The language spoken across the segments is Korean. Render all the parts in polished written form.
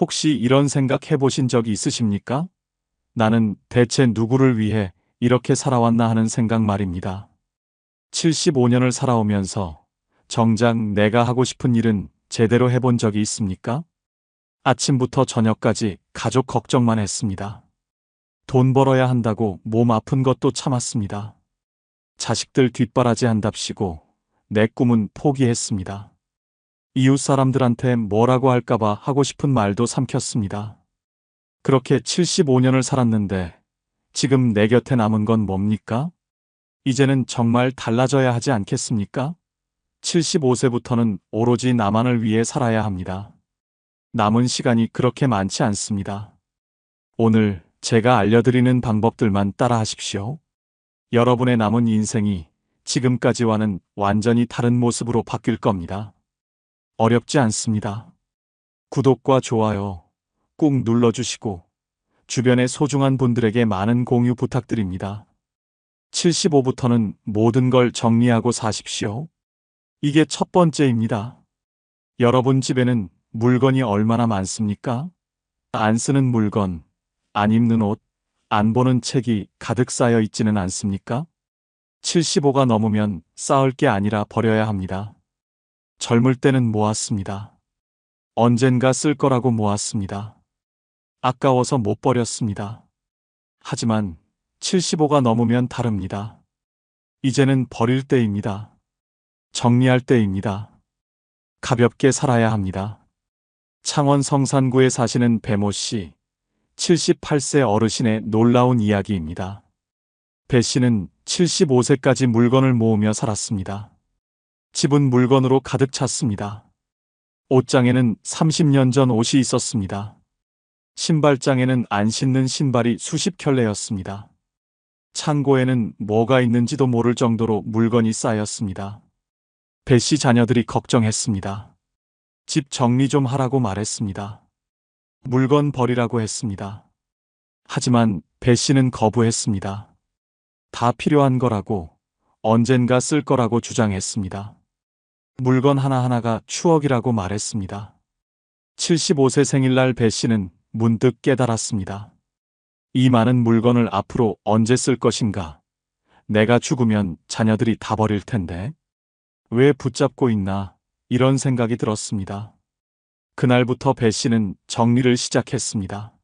혹시 이런 생각 해보신 적이 있으십니까? 나는 대체 누구를 위해 이렇게 살아왔나 하는 생각 말입니다. 75년을 살아오면서 정작 내가 하고 싶은 일은 제대로 해본 적이 있습니까? 아침부터 저녁까지 가족 걱정만 했습니다. 돈 벌어야 한다고 몸 아픈 것도 참았습니다. 자식들 뒷바라지 한답시고 내 꿈은 포기했습니다. 이웃 사람들한테 뭐라고 할까봐 하고 싶은 말도 삼켰습니다. 그렇게 75년을 살았는데 지금 내 곁에 남은 건 뭡니까? 이제는 정말 달라져야 하지 않겠습니까? 75세부터는 오로지 나만을 위해 살아야 합니다. 남은 시간이 그렇게 많지 않습니다. 오늘 제가 알려드리는 방법들만 따라 하십시오. 여러분의 남은 인생이 지금까지와는 완전히 다른 모습으로 바뀔 겁니다. 어렵지 않습니다. 구독과 좋아요 꾹 눌러주시고 주변의 소중한 분들에게 많은 공유 부탁드립니다. 75부터는 모든 걸 정리하고 사십시오. 이게 첫 번째입니다. 여러분 집에는 물건이 얼마나 많습니까? 안 쓰는 물건, 안 입는 옷, 안 보는 책이 가득 쌓여 있지는 않습니까? 75가 넘으면 쌓을 게 아니라 버려야 합니다. 젊을 때는 모았습니다. 언젠가 쓸 거라고 모았습니다. 아까워서 못 버렸습니다. 하지만 75가 넘으면 다릅니다. 이제는 버릴 때입니다. 정리할 때입니다. 가볍게 살아야 합니다. 창원 성산구에 사시는 배모 씨, 78세 어르신의 놀라운 이야기입니다. 배 씨는 75세까지 물건을 모으며 살았습니다. 집은 물건으로 가득 찼습니다. 옷장에는 30년 전 옷이 있었습니다. 신발장에는 안 신는 신발이 수십 켤레였습니다. 창고에는 뭐가 있는지도 모를 정도로 물건이 쌓였습니다. 배 씨 자녀들이 걱정했습니다. 집 정리 좀 하라고 말했습니다. 물건 버리라고 했습니다. 하지만 배 씨는 거부했습니다. 다 필요한 거라고, 언젠가 쓸 거라고 주장했습니다. 물건 하나하나가 추억이라고 말했습니다. 75세 생일날 배 씨는 문득 깨달았습니다. 이 많은 물건을 앞으로 언제 쓸 것인가? 내가 죽으면 자녀들이 다 버릴 텐데. 왜 붙잡고 있나? 이런 생각이 들었습니다. 그날부터 배 씨는 정리를 시작했습니다.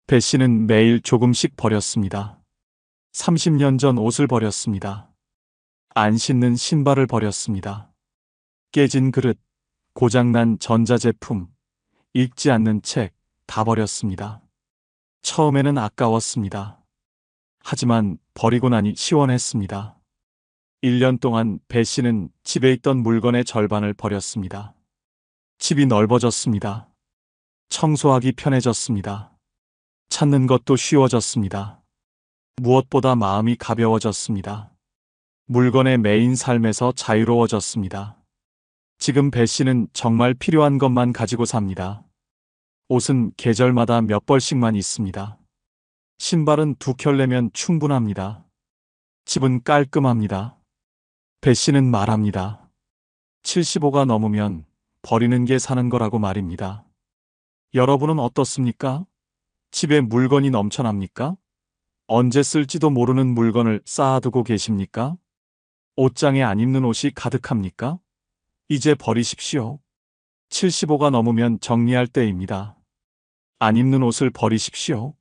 배 씨는 매일 조금씩 버렸습니다. 30년 전 옷을 버렸습니다. 안 신는 신발을 버렸습니다. 깨진 그릇, 고장난 전자제품, 읽지 않는 책 다 버렸습니다. 처음에는 아까웠습니다. 하지만 버리고 나니 시원했습니다. 1년 동안 배 씨는 집에 있던 물건의 절반을 버렸습니다. 집이 넓어졌습니다. 청소하기 편해졌습니다. 찾는 것도 쉬워졌습니다. 무엇보다 마음이 가벼워졌습니다. 물건의 메인 삶에서 자유로워졌습니다. 지금 배 씨는 정말 필요한 것만 가지고 삽니다. 옷은 계절마다 몇 벌씩만 있습니다. 신발은 2켤레면 충분합니다. 집은 깔끔합니다. 배 씨는 말합니다. 75가 넘으면 버리는 게 사는 거라고 말입니다. 여러분은 어떻습니까? 집에 물건이 넘쳐납니까? 언제 쓸지도 모르는 물건을 쌓아두고 계십니까? 옷장에 안 입는 옷이 가득합니까? 이제 버리십시오. 75가 넘으면 정리할 때입니다. 안 입는 옷을 버리십시오.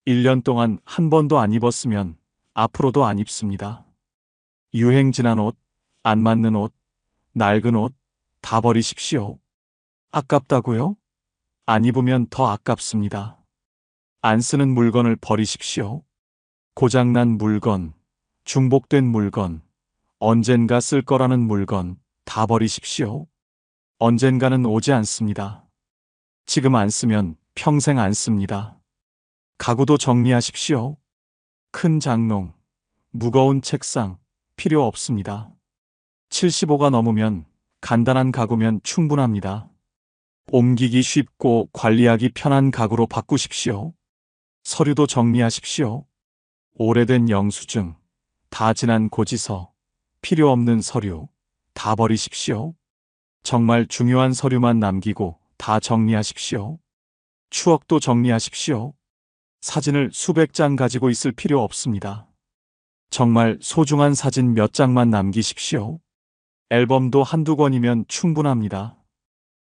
1년 동안 한 번도 안 입었으면 앞으로도 안 입습니다. 유행 지난 옷, 안 맞는 옷, 낡은 옷 다 버리십시오. 아깝다고요? 안 입으면 더 아깝습니다. 안 쓰는 물건을 버리십시오. 고장난 물건, 중복된 물건, 언젠가 쓸 거라는 물건 다 버리십시오. 언젠가는 오지 않습니다. 지금 안 쓰면 평생 안 씁니다. 가구도 정리하십시오. 큰 장롱, 무거운 책상 필요 없습니다. 75가 넘으면 간단한 가구면 충분합니다. 옮기기 쉽고 관리하기 편한 가구로 바꾸십시오. 서류도 정리하십시오. 오래된 영수증, 다 지난 고지서, 필요 없는 서류 다 버리십시오. 정말 중요한 서류만 남기고 다 정리하십시오. 추억도 정리하십시오. 사진을 수백 장 가지고 있을 필요 없습니다. 정말 소중한 사진 몇 장만 남기십시오. 앨범도 한두 권이면 충분합니다.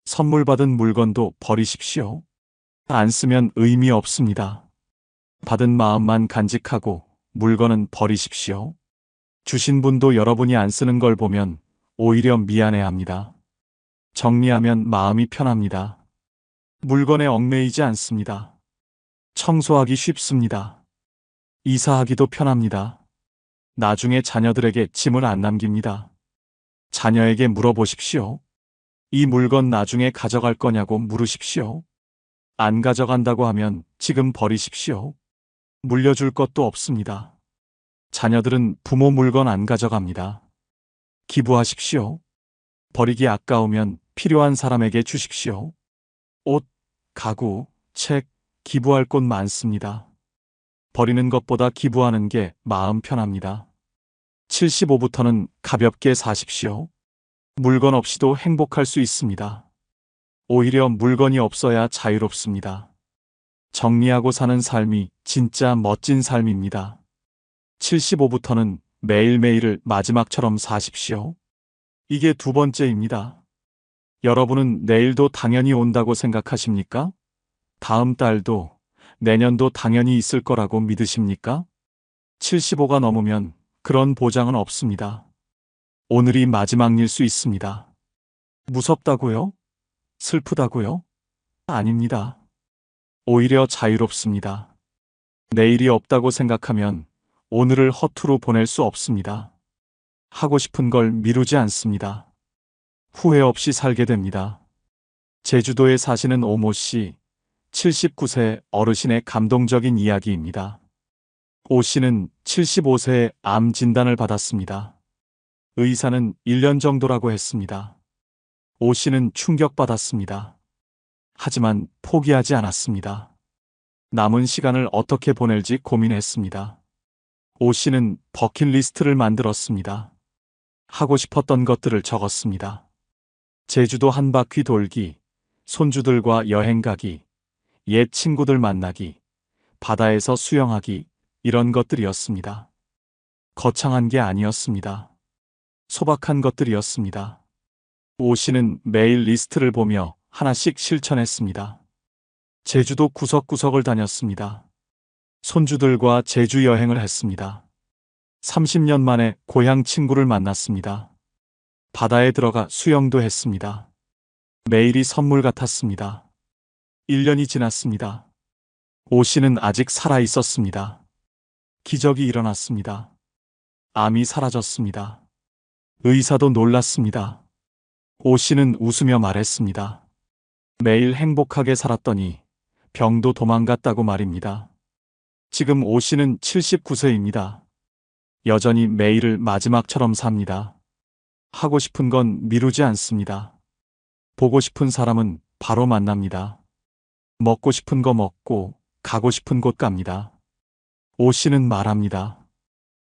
선물 받은 물건도 버리십시오. 안 쓰면 의미 없습니다. 받은 마음만 간직하고 물건은 버리십시오. 주신 분도 여러분이 안 쓰는 걸 보면 오히려 미안해합니다. 정리하면 마음이 편합니다. 물건에 얽매이지 않습니다. 청소하기 쉽습니다. 이사하기도 편합니다. 나중에 자녀들에게 짐을 안 남깁니다. 자녀에게 물어보십시오. 이 물건 나중에 가져갈 거냐고 물으십시오. 안 가져간다고 하면 지금 버리십시오. 물려줄 것도 없습니다. 자녀들은 부모 물건 안 가져갑니다. 기부하십시오. 버리기 아까우면 필요한 사람에게 주십시오. 옷, 가구, 책, 기부할 곳 많습니다. 버리는 것보다 기부하는 게 마음 편합니다. 75부터는 가볍게 사십시오. 물건 없이도 행복할 수 있습니다. 오히려 물건이 없어야 자유롭습니다. 정리하고 사는 삶이 진짜 멋진 삶입니다. 75부터는 매일매일을 마지막처럼 사십시오. 이게 두 번째입니다. 여러분은 내일도 당연히 온다고 생각하십니까? 다음 달도, 내년도 당연히 있을 거라고 믿으십니까? 75가 넘으면 그런 보장은 없습니다. 오늘이 마지막일 수 있습니다. 무섭다고요? 슬프다고요? 아닙니다. 오히려 자유롭습니다. 내일이 없다고 생각하면 오늘을 허투루 보낼 수 없습니다. 하고 싶은 걸 미루지 않습니다. 후회 없이 살게 됩니다. 제주도에 사시는 오모 씨, 79세 어르신의 감동적인 이야기입니다. 오 씨는 75세에 암 진단을 받았습니다. 의사는 1년 정도라고 했습니다. 오 씨는 충격받았습니다. 하지만 포기하지 않았습니다. 남은 시간을 어떻게 보낼지 고민했습니다. 오 씨는 버킷리스트를 만들었습니다. 하고 싶었던 것들을 적었습니다. 제주도 한 바퀴 돌기, 손주들과 여행 가기, 옛 친구들 만나기, 바다에서 수영하기, 이런 것들이었습니다. 거창한 게 아니었습니다. 소박한 것들이었습니다. 오 씨는 매일 리스트를 보며 하나씩 실천했습니다. 제주도 구석구석을 다녔습니다. 손주들과 제주 여행을 했습니다. 30년 만에 고향 친구를 만났습니다. 바다에 들어가 수영도 했습니다. 매일이 선물 같았습니다. 1년이 지났습니다. 오 씨는 아직 살아 있었습니다. 기적이 일어났습니다. 암이 사라졌습니다. 의사도 놀랐습니다. 오 씨는 웃으며 말했습니다. 매일 행복하게 살았더니 병도 도망갔다고 말입니다. 지금 오 씨는 79세입니다. 여전히 매일을 마지막처럼 삽니다. 하고 싶은 건 미루지 않습니다. 보고 싶은 사람은 바로 만납니다. 먹고 싶은 거 먹고 가고 싶은 곳 갑니다. 오 씨는 말합니다.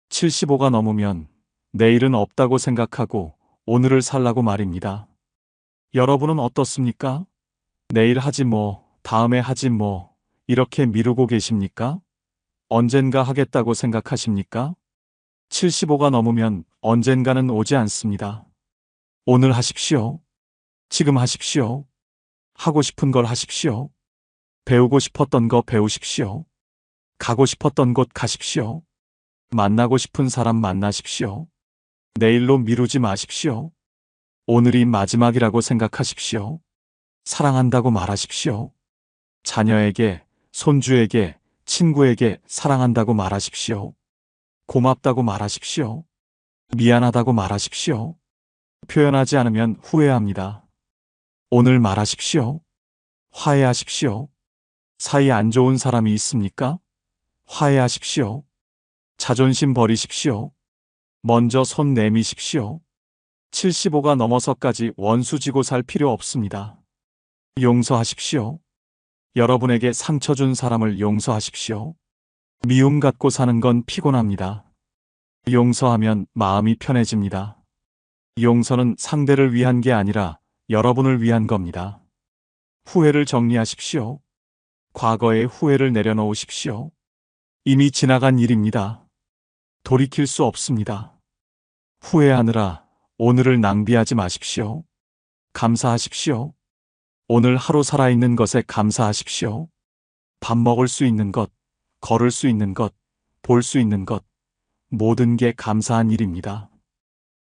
75가 넘으면 내일은 없다고 생각하고 오늘을 살라고 말입니다. 여러분은 어떻습니까? 내일 하지 뭐, 다음에 하지 뭐, 이렇게 미루고 계십니까? 언젠가 하겠다고 생각하십니까? 75가 넘으면 언젠가는 오지 않습니다. 오늘 하십시오. 지금 하십시오. 하고 싶은 걸 하십시오. 배우고 싶었던 거 배우십시오. 가고 싶었던 곳 가십시오. 만나고 싶은 사람 만나십시오. 내일로 미루지 마십시오. 오늘이 마지막이라고 생각하십시오. 사랑한다고 말하십시오. 자녀에게, 손주에게, 친구에게 사랑한다고 말하십시오. 고맙다고 말하십시오. 미안하다고 말하십시오. 표현하지 않으면 후회합니다. 오늘 말하십시오. 화해하십시오. 사이 안 좋은 사람이 있습니까? 화해하십시오. 자존심 버리십시오. 먼저 손 내미십시오. 75가 넘어서까지 원수 지고 살 필요 없습니다. 용서하십시오. 여러분에게 상처 준 사람을 용서하십시오. 미움 갖고 사는 건 피곤합니다. 용서하면 마음이 편해집니다. 용서는 상대를 위한 게 아니라 여러분을 위한 겁니다. 후회를 정리하십시오. 과거의 후회를 내려놓으십시오. 이미 지나간 일입니다. 돌이킬 수 없습니다. 후회하느라 오늘을 낭비하지 마십시오. 감사하십시오. 오늘 하루 살아있는 것에 감사하십시오. 밥 먹을 수 있는 것, 걸을 수 있는 것, 볼 수 있는 것, 모든 게 감사한 일입니다.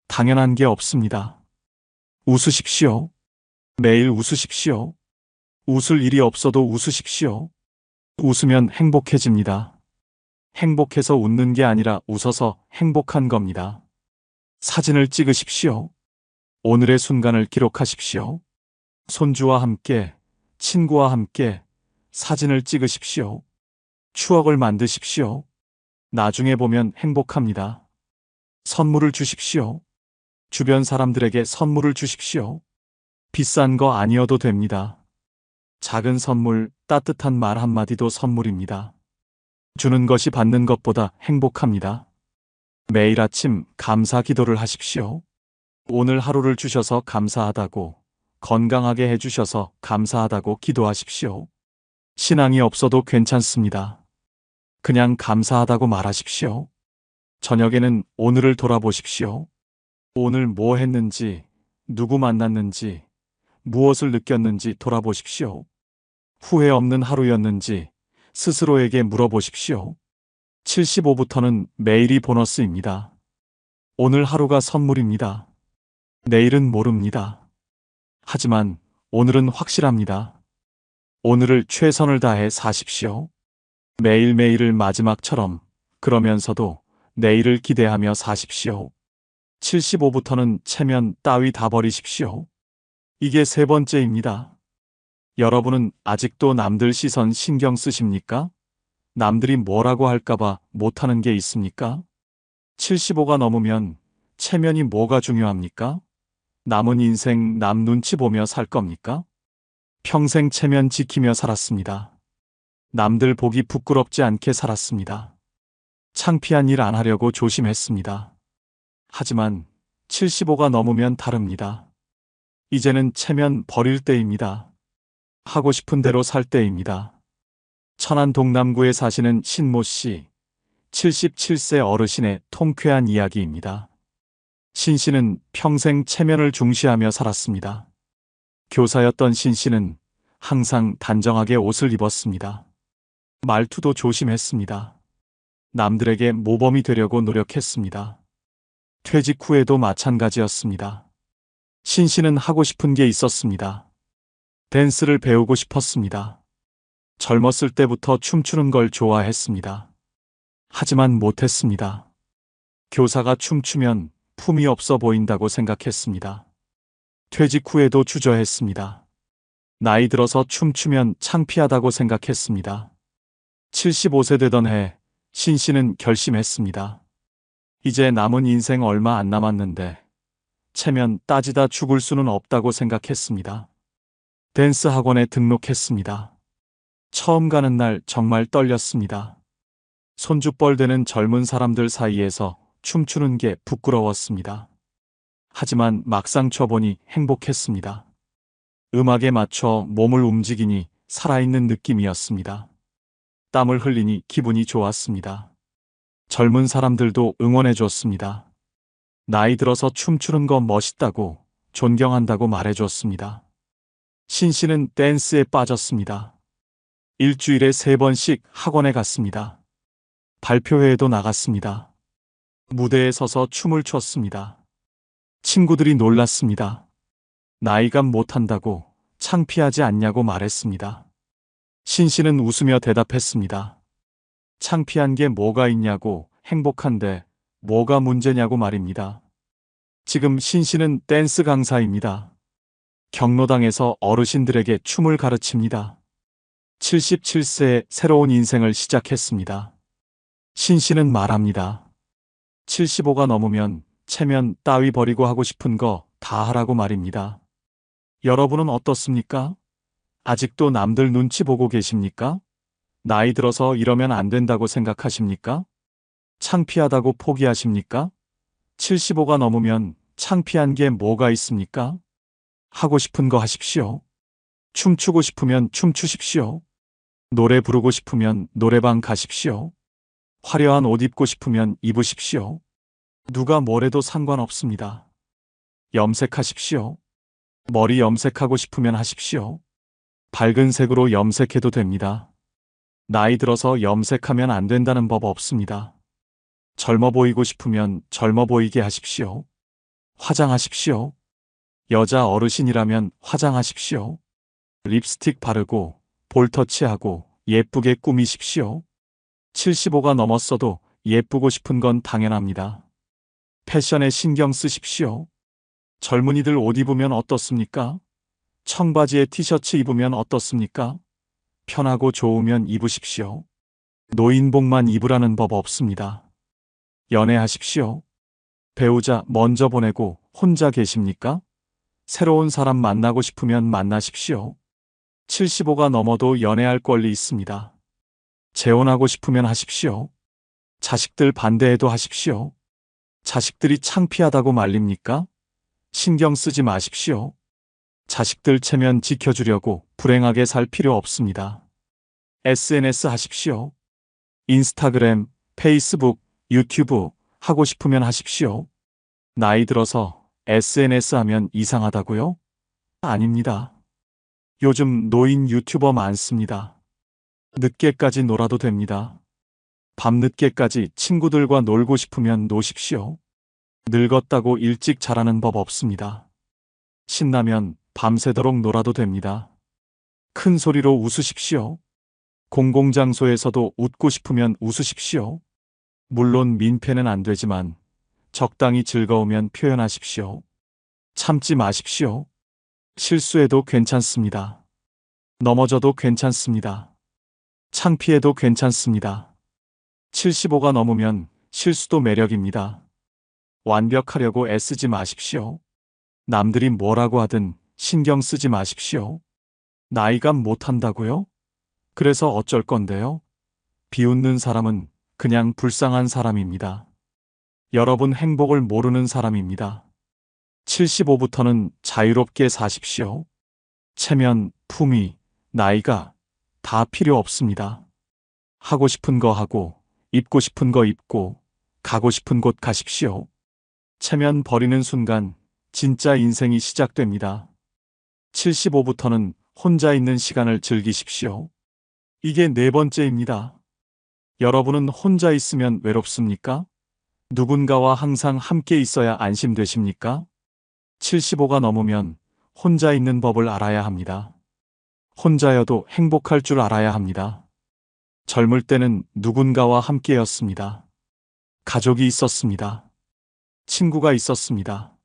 당연한 게 없습니다. 웃으십시오. 매일 웃으십시오. 웃을 일이 없어도 웃으십시오. 웃으면 행복해집니다. 행복해서 웃는 게 아니라 웃어서 행복한 겁니다. 사진을 찍으십시오. 오늘의 순간을 기록하십시오. 손주와 함께, 친구와 함께 사진을 찍으십시오. 추억을 만드십시오. 나중에 보면 행복합니다. 선물을 주십시오. 주변 사람들에게 선물을 주십시오. 비싼 거 아니어도 됩니다. 작은 선물, 따뜻한 말 한마디도 선물입니다. 주는 것이 받는 것보다 행복합니다. 매일 아침 감사 기도를 하십시오. 오늘 하루를 주셔서 감사하다고, 건강하게 해주셔서 감사하다고 기도하십시오. 신앙이 없어도 괜찮습니다. 그냥 감사하다고 말하십시오. 저녁에는 오늘을 돌아보십시오. 오늘 뭐 했는지, 누구 만났는지, 무엇을 느꼈는지 돌아보십시오. 후회 없는 하루였는지 스스로에게 물어보십시오. 75부터는 매일이 보너스입니다. 오늘 하루가 선물입니다. 내일은 모릅니다. 하지만 오늘은 확실합니다. 오늘을 최선을 다해 사십시오. 매일매일을 마지막처럼, 그러면서도 내일을 기대하며 사십시오. 75부터는 체면 따위 다 버리십시오. 이게 세 번째입니다. 여러분은 아직도 남들 시선 신경 쓰십니까? 남들이 뭐라고 할까봐 못하는 게 있습니까? 75가 넘으면 체면이 뭐가 중요합니까? 남은 인생 남 눈치 보며 살 겁니까? 평생 체면 지키며 살았습니다. 남들 보기 부끄럽지 않게 살았습니다. 창피한 일 안 하려고 조심했습니다. 하지만 75가 넘으면 다릅니다. 이제는 체면 버릴 때입니다. 하고 싶은 대로 살 때입니다. 천안 동남구에 사시는 신모 씨, 77세 어르신의 통쾌한 이야기입니다. 신 씨는 평생 체면을 중시하며 살았습니다. 교사였던 신 씨는 항상 단정하게 옷을 입었습니다. 말투도 조심했습니다. 남들에게 모범이 되려고 노력했습니다. 퇴직 후에도 마찬가지였습니다. 신 씨는 하고 싶은 게 있었습니다. 댄스를 배우고 싶었습니다. 젊었을 때부터 춤추는 걸 좋아했습니다. 하지만 못했습니다. 교사가 춤추면 품이 없어 보인다고 생각했습니다. 퇴직 후에도 주저했습니다. 나이 들어서 춤추면 창피하다고 생각했습니다. 75세 되던 해, 신 씨는 결심했습니다. 이제 남은 인생 얼마 안 남았는데 체면 따지다 죽을 수는 없다고 생각했습니다. 댄스 학원에 등록했습니다. 처음 가는 날 정말 떨렸습니다. 손주뻘 되는 젊은 사람들 사이에서 춤추는 게 부끄러웠습니다. 하지만 막상 춰보니 행복했습니다. 음악에 맞춰 몸을 움직이니 살아있는 느낌이었습니다. 땀을 흘리니 기분이 좋았습니다. 젊은 사람들도 응원해줬습니다. 나이 들어서 춤추는 거 멋있다고, 존경한다고 말해줬습니다. 신 씨는 댄스에 빠졌습니다. 일주일에 3번씩 학원에 갔습니다. 발표회에도 나갔습니다. 무대에 서서 춤을 췄습니다. 친구들이 놀랐습니다. 나이감 못한다고, 창피하지 않냐고 말했습니다. 신 씨는 웃으며 대답했습니다. 창피한 게 뭐가 있냐고, 행복한데 뭐가 문제냐고 말입니다. 지금 신 씨는 댄스 강사입니다. 경로당에서 어르신들에게 춤을 가르칩니다. 77세에 새로운 인생을 시작했습니다. 신 씨는 말합니다. 75가 넘으면 체면 따위 버리고 하고 싶은 거 다 하라고 말입니다. 여러분은 어떻습니까? 아직도 남들 눈치 보고 계십니까? 나이 들어서 이러면 안 된다고 생각하십니까? 창피하다고 포기하십니까? 75가 넘으면 창피한 게 뭐가 있습니까? 하고 싶은 거 하십시오. 춤추고 싶으면 춤추십시오. 노래 부르고 싶으면 노래방 가십시오. 화려한 옷 입고 싶으면 입으십시오. 누가 뭐래도 상관없습니다. 염색하십시오. 머리 염색하고 싶으면 하십시오. 밝은 색으로 염색해도 됩니다. 나이 들어서 염색하면 안 된다는 법 없습니다. 젊어 보이고 싶으면 젊어 보이게 하십시오. 화장하십시오. 여자 어르신이라면 화장하십시오. 립스틱 바르고 볼터치하고 예쁘게 꾸미십시오. 75가 넘었어도 예쁘고 싶은 건 당연합니다. 패션에 신경 쓰십시오. 젊은이들 옷 입으면 어떻습니까? 청바지에 티셔츠 입으면 어떻습니까? 편하고 좋으면 입으십시오. 노인복만 입으라는 법 없습니다. 연애하십시오. 배우자 먼저 보내고 혼자 계십니까? 새로운 사람 만나고 싶으면 만나십시오. 75가 넘어도 연애할 권리 있습니다. 재혼하고 싶으면 하십시오. 자식들 반대해도 하십시오. 자식들이 창피하다고 말립니까? 신경 쓰지 마십시오. 자식들 체면 지켜주려고 불행하게 살 필요 없습니다. SNS 하십시오. 인스타그램, 페이스북, 유튜브 하고 싶으면 하십시오. 나이 들어서 SNS 하면 이상하다고요? 아닙니다. 요즘 노인 유튜버 많습니다. 늦게까지 놀아도 됩니다. 밤늦게까지 친구들과 놀고 싶으면 노십시오. 늙었다고 일찍 자라는 법 없습니다. 신나면 밤새도록 놀아도 됩니다. 큰 소리로 웃으십시오. 공공장소에서도 웃고 싶으면 웃으십시오. 물론 민폐는 안 되지만 적당히 즐거우면 표현하십시오. 참지 마십시오. 실수해도 괜찮습니다. 넘어져도 괜찮습니다. 창피해도 괜찮습니다. 75가 넘으면 실수도 매력입니다. 완벽하려고 애쓰지 마십시오. 남들이 뭐라고 하든 신경 쓰지 마십시오. 나이가 못한다고요? 그래서 어쩔 건데요? 비웃는 사람은 그냥 불쌍한 사람입니다. 여러분 행복을 모르는 사람입니다. 75부터는 자유롭게 사십시오. 체면, 품위, 나이가 다 필요 없습니다. 하고 싶은 거 하고, 입고 싶은 거 입고, 가고 싶은 곳 가십시오. 체면 버리는 순간 진짜 인생이 시작됩니다. 75부터는 혼자 있는 시간을 즐기십시오. 이게 네 번째입니다. 여러분은 혼자 있으면 외롭습니까? 누군가와 항상 함께 있어야 안심되십니까? 75가 넘으면 혼자 있는 법을 알아야 합니다. 혼자여도 행복할 줄 알아야 합니다. 젊을 때는 누군가와 함께였습니다. 가족이 있었습니다. 친구가 있었습니다.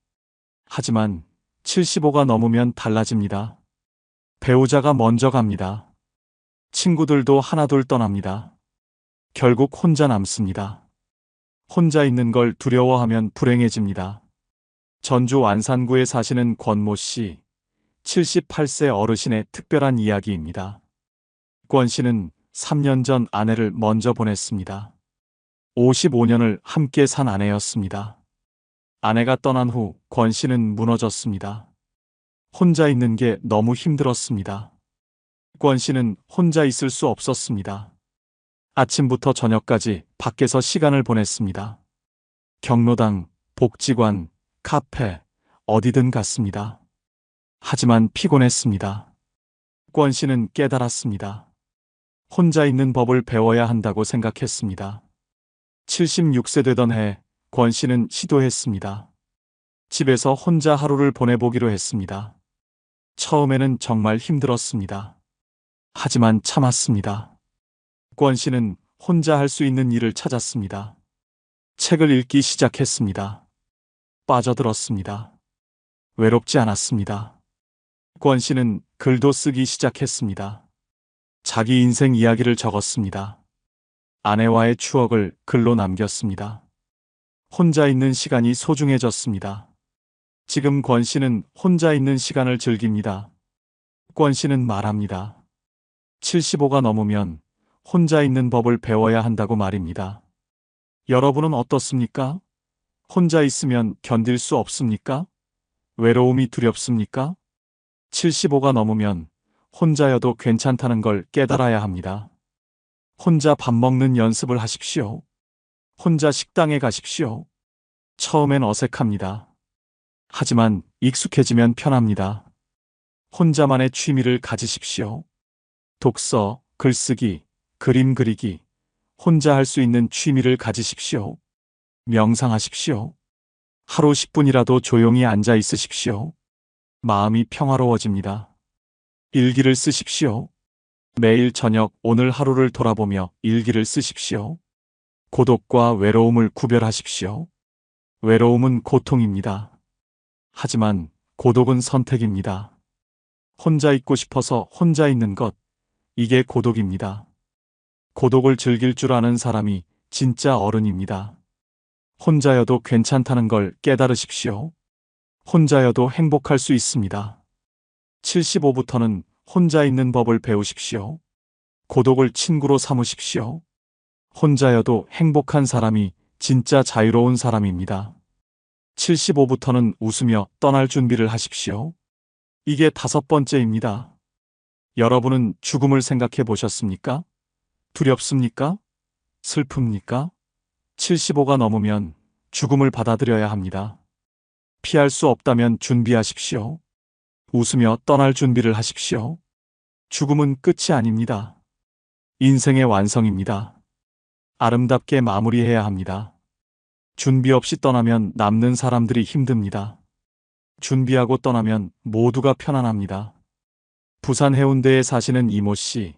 하지만 75가 넘으면 달라집니다. 배우자가 먼저 갑니다. 친구들도 하나둘 떠납니다. 결국 혼자 남습니다. 혼자 있는 걸 두려워하면 불행해집니다. 전주 완산구에 사시는 권모 씨, 78세 어르신의 특별한 이야기입니다. 권 씨는 3년 전 아내를 먼저 보냈습니다. 55년을 함께 산 아내였습니다. 아내가 떠난 후 권 씨는 무너졌습니다. 혼자 있는 게 너무 힘들었습니다. 권 씨는 혼자 있을 수 없었습니다. 아침부터 저녁까지 밖에서 시간을 보냈습니다. 경로당, 복지관, 카페, 어디든 갔습니다. 하지만 피곤했습니다. 권 씨는 깨달았습니다. 혼자 있는 법을 배워야 한다고 생각했습니다. 76세 되던 해, 권 씨는 시도했습니다. 집에서 혼자 하루를 보내보기로 했습니다. 처음에는 정말 힘들었습니다. 하지만 참았습니다. 권 씨는 혼자 할 수 있는 일을 찾았습니다. 책을 읽기 시작했습니다. 빠져들었습니다. 외롭지 않았습니다. 권 씨는 글도 쓰기 시작했습니다. 자기 인생 이야기를 적었습니다. 아내와의 추억을 글로 남겼습니다. 혼자 있는 시간이 소중해졌습니다. 지금 권 씨는 혼자 있는 시간을 즐깁니다. 권 씨는 말합니다. 75가 넘으면 혼자 있는 법을 배워야 한다고 말입니다. 여러분은 어떻습니까? 혼자 있으면 견딜 수 없습니까? 외로움이 두렵습니까? 75가 넘으면 혼자여도 괜찮다는 걸 깨달아야 합니다. 혼자 밥 먹는 연습을 하십시오. 혼자 식당에 가십시오. 처음엔 어색합니다. 하지만 익숙해지면 편합니다. 혼자만의 취미를 가지십시오. 독서, 글쓰기, 그림 그리기, 혼자 할 수 있는 취미를 가지십시오. 명상하십시오. 하루 10분이라도 조용히 앉아 있으십시오. 마음이 평화로워집니다. 일기를 쓰십시오. 매일 저녁 오늘 하루를 돌아보며 일기를 쓰십시오. 고독과 외로움을 구별하십시오. 외로움은 고통입니다. 하지만 고독은 선택입니다. 혼자 있고 싶어서 혼자 있는 것, 이게 고독입니다. 고독을 즐길 줄 아는 사람이 진짜 어른입니다. 혼자여도 괜찮다는 걸 깨달으십시오. 혼자여도 행복할 수 있습니다. 75부터는 혼자 있는 법을 배우십시오. 고독을 친구로 삼으십시오. 혼자여도 행복한 사람이 진짜 자유로운 사람입니다. 75부터는 웃으며 떠날 준비를 하십시오. 이게 5번째입니다. 여러분은 죽음을 생각해 보셨습니까? 두렵습니까? 슬픕니까? 75가 넘으면 죽음을 받아들여야 합니다. 피할 수 없다면 준비하십시오. 웃으며 떠날 준비를 하십시오. 죽음은 끝이 아닙니다. 인생의 완성입니다. 아름답게 마무리해야 합니다. 준비 없이 떠나면 남는 사람들이 힘듭니다. 준비하고 떠나면 모두가 편안합니다. 부산 해운대에 사시는 이모 씨,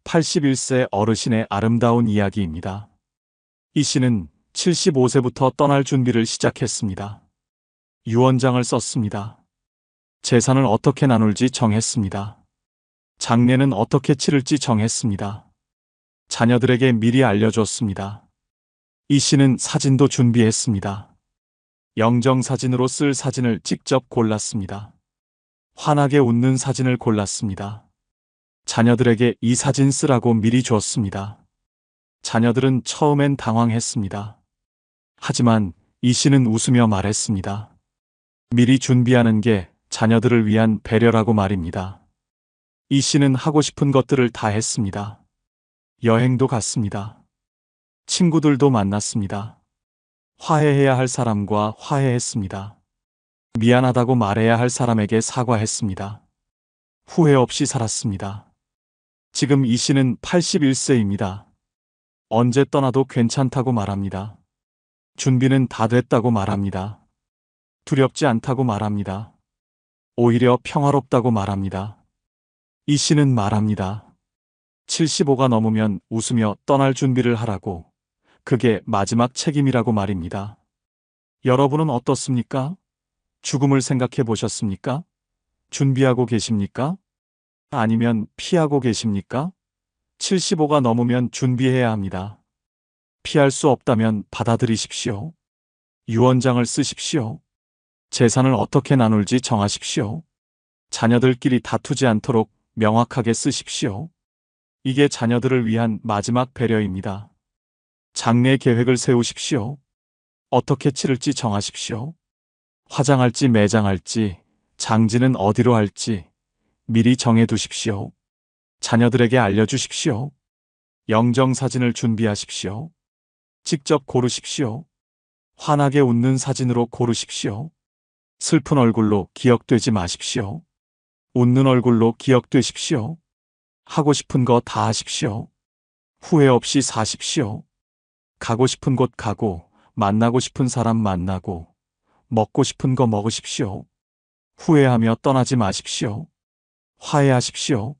81세 어르신의 아름다운 이야기입니다. 이 씨는 75세부터 떠날 준비를 시작했습니다. 유언장을 썼습니다. 재산을 어떻게 나눌지 정했습니다. 장례는 어떻게 치를지 정했습니다. 자녀들에게 미리 알려줬습니다. 이 씨는 사진도 준비했습니다. 영정사진으로 쓸 사진을 직접 골랐습니다. 환하게 웃는 사진을 골랐습니다. 자녀들에게 이 사진 쓰라고 미리 줬습니다. 자녀들은 처음엔 당황했습니다. 하지만 이 씨는 웃으며 말했습니다. 미리 준비하는 게 자녀들을 위한 배려라고 말입니다. 이 씨는 하고 싶은 것들을 다 했습니다. 여행도 갔습니다. 친구들도 만났습니다. 화해해야 할 사람과 화해했습니다. 미안하다고 말해야 할 사람에게 사과했습니다. 후회 없이 살았습니다. 지금 이 씨는 81세입니다. 언제 떠나도 괜찮다고 말합니다. 준비는 다 됐다고 말합니다. 두렵지 않다고 말합니다. 오히려 평화롭다고 말합니다. 이 씨는 말합니다. 75가 넘으면 웃으며 떠날 준비를 하라고. 그게 마지막 책임이라고 말입니다. 여러분은 어떻습니까? 죽음을 생각해 보셨습니까? 준비하고 계십니까? 아니면 피하고 계십니까? 75가 넘으면 준비해야 합니다. 피할 수 없다면 받아들이십시오. 유언장을 쓰십시오. 재산을 어떻게 나눌지 정하십시오. 자녀들끼리 다투지 않도록 명확하게 쓰십시오. 이게 자녀들을 위한 마지막 배려입니다. 장례 계획을 세우십시오. 어떻게 치를지 정하십시오. 화장할지 매장할지, 장지는 어디로 할지 미리 정해두십시오. 자녀들에게 알려주십시오. 영정사진을 준비하십시오. 직접 고르십시오. 환하게 웃는 사진으로 고르십시오. 슬픈 얼굴로 기억되지 마십시오. 웃는 얼굴로 기억되십시오. 하고 싶은 거 다 하십시오. 후회 없이 사십시오. 가고 싶은 곳 가고, 만나고 싶은 사람 만나고, 먹고 싶은 거 먹으십시오. 후회하며 떠나지 마십시오. 화해하십시오.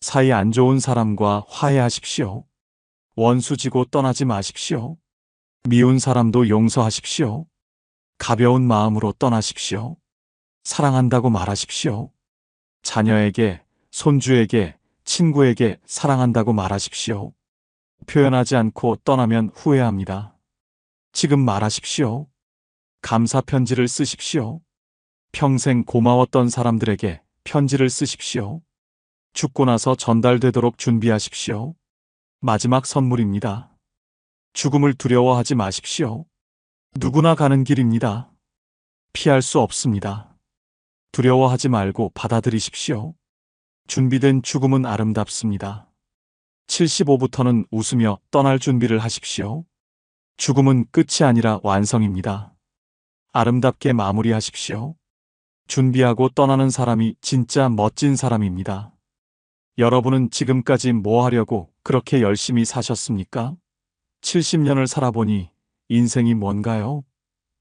사이 안 좋은 사람과 화해하십시오. 원수 지고 떠나지 마십시오. 미운 사람도 용서하십시오. 가벼운 마음으로 떠나십시오. 사랑한다고 말하십시오. 자녀에게, 손주에게, 친구에게 사랑한다고 말하십시오. 표현하지 않고 떠나면 후회합니다. 지금 말하십시오. 감사 편지를 쓰십시오. 평생 고마웠던 사람들에게 편지를 쓰십시오. 죽고 나서 전달되도록 준비하십시오. 마지막 선물입니다. 죽음을 두려워하지 마십시오. 누구나 가는 길입니다. 피할 수 없습니다. 두려워하지 말고 받아들이십시오. 준비된 죽음은 아름답습니다. 75부터는 웃으며 떠날 준비를 하십시오. 죽음은 끝이 아니라 완성입니다. 아름답게 마무리하십시오. 준비하고 떠나는 사람이 진짜 멋진 사람입니다. 여러분은 지금까지 뭐 하려고 그렇게 열심히 사셨습니까? 70년을 살아보니 인생이 뭔가요?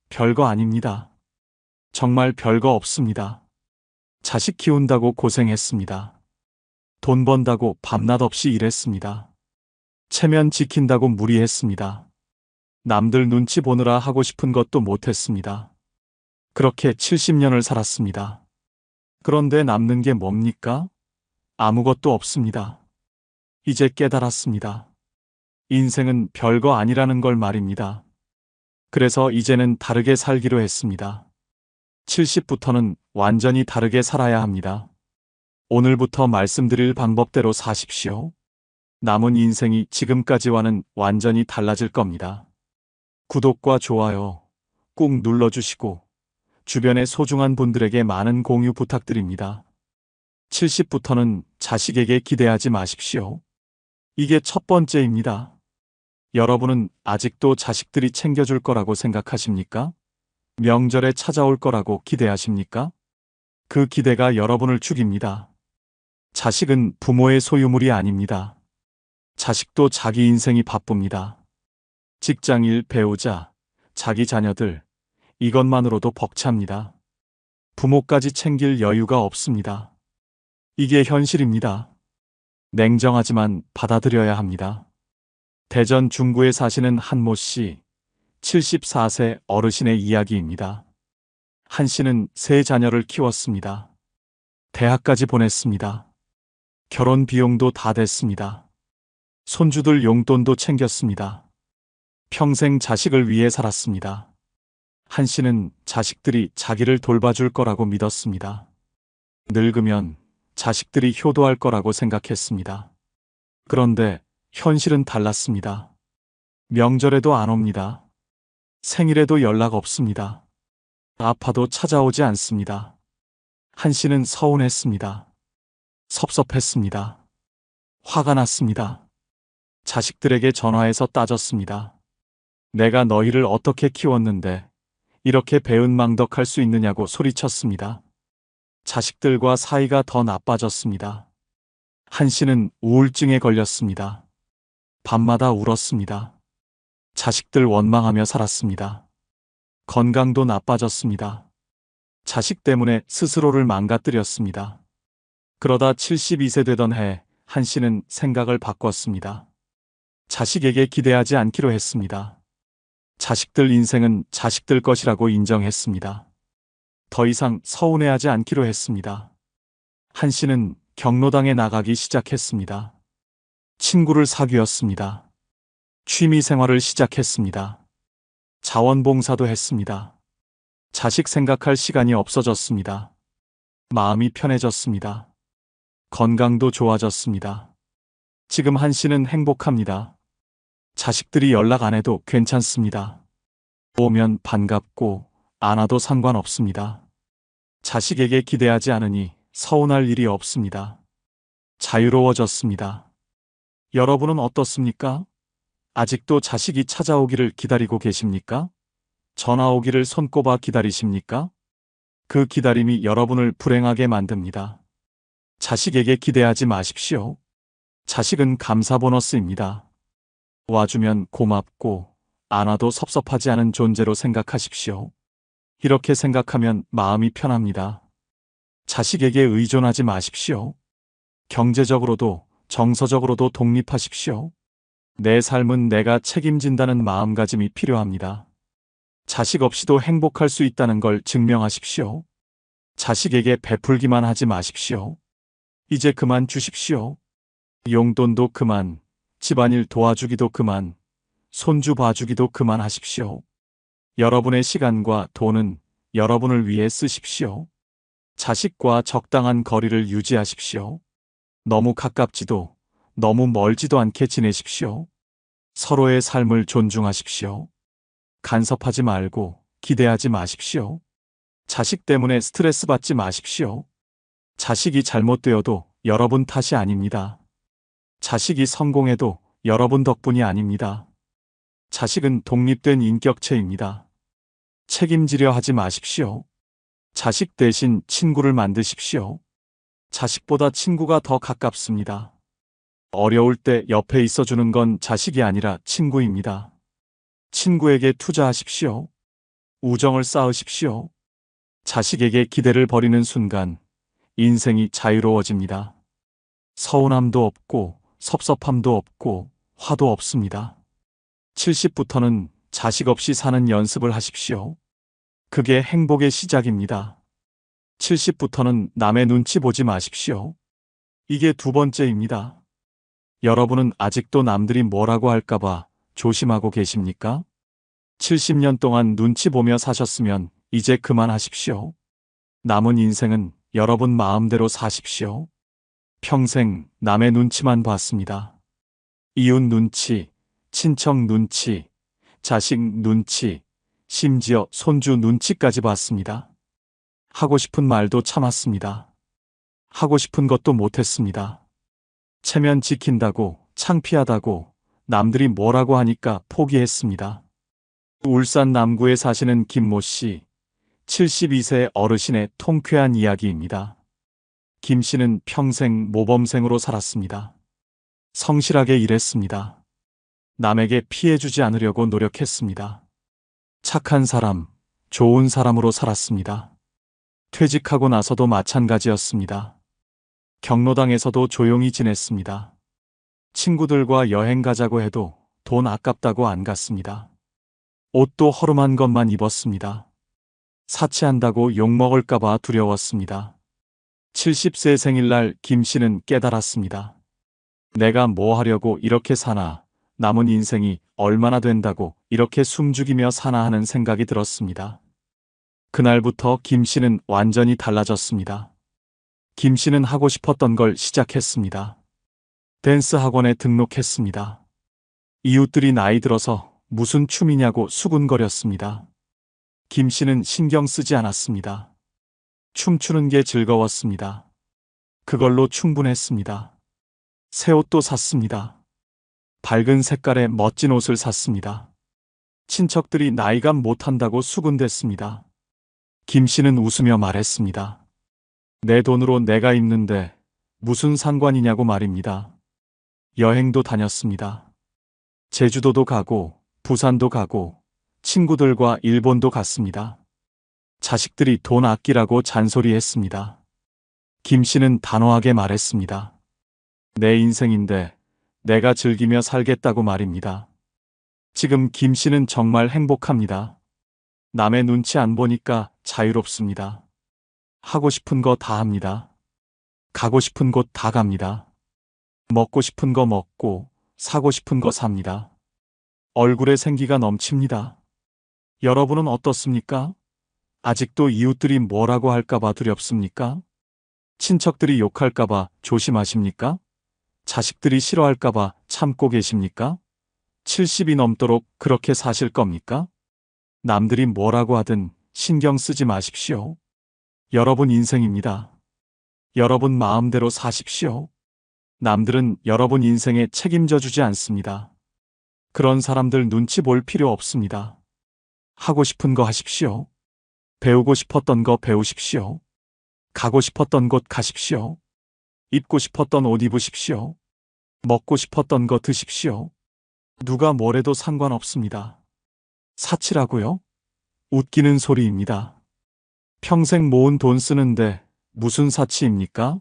별거 아닙니다. 정말 별거 없습니다. 자식 키운다고 고생했습니다. 돈 번다고 밤낮 없이 일했습니다. 체면 지킨다고 무리했습니다. 남들 눈치 보느라 하고 싶은 것도 못했습니다. 그렇게 70년을 살았습니다. 그런데 남는 게 뭡니까? 아무것도 없습니다. 이제 깨달았습니다. 인생은 별거 아니라는 걸 말입니다. 그래서 이제는 다르게 살기로 했습니다. 70부터는 완전히 다르게 살아야 합니다. 오늘부터 말씀드릴 방법대로 사십시오. 남은 인생이 지금까지와는 완전히 달라질 겁니다. 구독과 좋아요 꾹 눌러주시고 주변의 소중한 분들에게 많은 공유 부탁드립니다. 70부터는 자식에게 기대하지 마십시오. 이게 첫 번째입니다. 여러분은 아직도 자식들이 챙겨줄 거라고 생각하십니까? 명절에 찾아올 거라고 기대하십니까? 그 기대가 여러분을 죽입니다. 자식은 부모의 소유물이 아닙니다. 자식도 자기 인생이 바쁩니다. 직장일, 배우자, 자기 자녀들, 이것만으로도 벅찹니다. 부모까지 챙길 여유가 없습니다. 이게 현실입니다. 냉정하지만 받아들여야 합니다. 대전 중구에 사시는 한모 씨, 74세 어르신의 이야기입니다. 한 씨는 세 자녀를 키웠습니다. 대학까지 보냈습니다. 결혼 비용도 다 됐습니다. 손주들 용돈도 챙겼습니다. 평생 자식을 위해 살았습니다. 한 씨는 자식들이 자기를 돌봐줄 거라고 믿었습니다. 늙으면 자식들이 효도할 거라고 생각했습니다. 그런데 현실은 달랐습니다. 명절에도 안 옵니다. 생일에도 연락 없습니다. 아파도 찾아오지 않습니다. 한 씨는 서운했습니다. 섭섭했습니다. 화가 났습니다. 자식들에게 전화해서 따졌습니다. 내가 너희를 어떻게 키웠는데 이렇게 배은망덕할 수 있느냐고 소리쳤습니다. 자식들과 사이가 더 나빠졌습니다. 한 씨는 우울증에 걸렸습니다. 밤마다 울었습니다. 자식들 원망하며 살았습니다. 건강도 나빠졌습니다. 자식 때문에 스스로를 망가뜨렸습니다. 그러다 72세 되던 해 한 씨는 생각을 바꿨습니다. 자식에게 기대하지 않기로 했습니다. 자식들 인생은 자식들 것이라고 인정했습니다. 더 이상 서운해하지 않기로 했습니다. 한 씨는 경로당에 나가기 시작했습니다. 친구를 사귀었습니다. 취미 생활을 시작했습니다. 자원봉사도 했습니다. 자식 생각할 시간이 없어졌습니다. 마음이 편해졌습니다. 건강도 좋아졌습니다. 지금 한 씨는 행복합니다. 자식들이 연락 안 해도 괜찮습니다. 오면 반갑고 안 와도 상관없습니다. 자식에게 기대하지 않으니 서운할 일이 없습니다. 자유로워졌습니다. 여러분은 어떻습니까? 아직도 자식이 찾아오기를 기다리고 계십니까? 전화 오기를 손꼽아 기다리십니까? 그 기다림이 여러분을 불행하게 만듭니다. 자식에게 기대하지 마십시오. 자식은 감사 보너스입니다. 와주면 고맙고 안 와도 섭섭하지 않은 존재로 생각하십시오. 이렇게 생각하면 마음이 편합니다. 자식에게 의존하지 마십시오. 경제적으로도 정서적으로도 독립하십시오. 내 삶은 내가 책임진다는 마음가짐이 필요합니다. 자식 없이도 행복할 수 있다는 걸 증명하십시오. 자식에게 베풀기만 하지 마십시오. 이제 그만 주십시오. 용돈도 그만, 집안일 도와주기도 그만, 손주 봐주기도 그만하십시오. 여러분의 시간과 돈은 여러분을 위해 쓰십시오. 자식과 적당한 거리를 유지하십시오. 너무 가깝지도 너무 멀지도 않게 지내십시오. 서로의 삶을 존중하십시오. 간섭하지 말고 기대하지 마십시오. 자식 때문에 스트레스 받지 마십시오. 자식이 잘못되어도 여러분 탓이 아닙니다. 자식이 성공해도 여러분 덕분이 아닙니다. 자식은 독립된 인격체입니다. 책임지려 하지 마십시오. 자식 대신 친구를 만드십시오. 자식보다 친구가 더 가깝습니다. 어려울 때 옆에 있어주는 건 자식이 아니라 친구입니다. 친구에게 투자하십시오. 우정을 쌓으십시오. 자식에게 기대를 버리는 순간 인생이 자유로워집니다. 서운함도 없고 섭섭함도 없고 화도 없습니다. 70부터는 자식 없이 사는 연습을 하십시오. 그게 행복의 시작입니다. 70부터는 남의 눈치 보지 마십시오. 이게 두 번째입니다. 여러분은 아직도 남들이 뭐라고 할까봐 조심하고 계십니까? 70년 동안 눈치 보며 사셨으면 이제 그만하십시오. 남은 인생은 여러분 마음대로 사십시오. 평생 남의 눈치만 봤습니다. 이웃 눈치, 친척 눈치, 자식 눈치, 심지어 손주 눈치까지 봤습니다. 하고 싶은 말도 참았습니다. 하고 싶은 것도 못했습니다. 체면 지킨다고, 창피하다고, 남들이 뭐라고 하니까 포기했습니다. 울산 남구에 사시는 김모 씨, 72세 어르신의 통쾌한 이야기입니다. 김 씨는 평생 모범생으로 살았습니다. 성실하게 일했습니다. 남에게 피해주지 않으려고 노력했습니다. 착한 사람, 좋은 사람으로 살았습니다. 퇴직하고 나서도 마찬가지였습니다. 경로당에서도 조용히 지냈습니다. 친구들과 여행 가자고 해도 돈 아깝다고 안 갔습니다. 옷도 허름한 것만 입었습니다. 사치한다고 욕먹을까봐 두려웠습니다. 70세 생일날 김 씨는 깨달았습니다. 내가 뭐 하려고 이렇게 사나, 남은 인생이 얼마나 된다고 이렇게 숨죽이며 사나 하는 생각이 들었습니다. 그날부터 김 씨는 완전히 달라졌습니다. 김 씨는 하고 싶었던 걸 시작했습니다. 댄스 학원에 등록했습니다. 이웃들이 나이 들어서 무슨 춤이냐고 수군거렸습니다. 김 씨는 신경 쓰지 않았습니다. 춤추는 게 즐거웠습니다. 그걸로 충분했습니다. 새 옷도 샀습니다. 밝은 색깔의 멋진 옷을 샀습니다. 친척들이 나이감 못한다고 수군댔습니다. 김 씨는 웃으며 말했습니다. 내 돈으로 내가 입는데 무슨 상관이냐고 말입니다. 여행도 다녔습니다. 제주도도 가고 부산도 가고 친구들과 일본도 갔습니다. 자식들이 돈 아끼라고 잔소리했습니다. 김 씨는 단호하게 말했습니다. 내 인생인데 내가 즐기며 살겠다고 말입니다. 지금 김 씨는 정말 행복합니다. 남의 눈치 안 보니까 자유롭습니다. 하고 싶은 거 다 합니다. 가고 싶은 곳 다 갑니다. 먹고 싶은 거 먹고 사고 싶은 거 삽니다. 얼굴에 생기가 넘칩니다. 여러분은 어떻습니까? 아직도 이웃들이 뭐라고 할까봐 두렵습니까? 친척들이 욕할까봐 조심하십니까? 자식들이 싫어할까봐 참고 계십니까? 70이 넘도록 그렇게 사실 겁니까? 남들이 뭐라고 하든 신경 쓰지 마십시오. 여러분 인생입니다. 여러분 마음대로 사십시오. 남들은 여러분 인생에 책임져 주지 않습니다. 그런 사람들 눈치 볼 필요 없습니다. 하고 싶은 거 하십시오. 배우고 싶었던 거 배우십시오. 가고 싶었던 곳 가십시오. 입고 싶었던 옷 입으십시오. 먹고 싶었던 거 드십시오. 누가 뭐래도 상관없습니다. 사치라고요? 웃기는 소리입니다. 평생 모은 돈 쓰는데 무슨 사치입니까?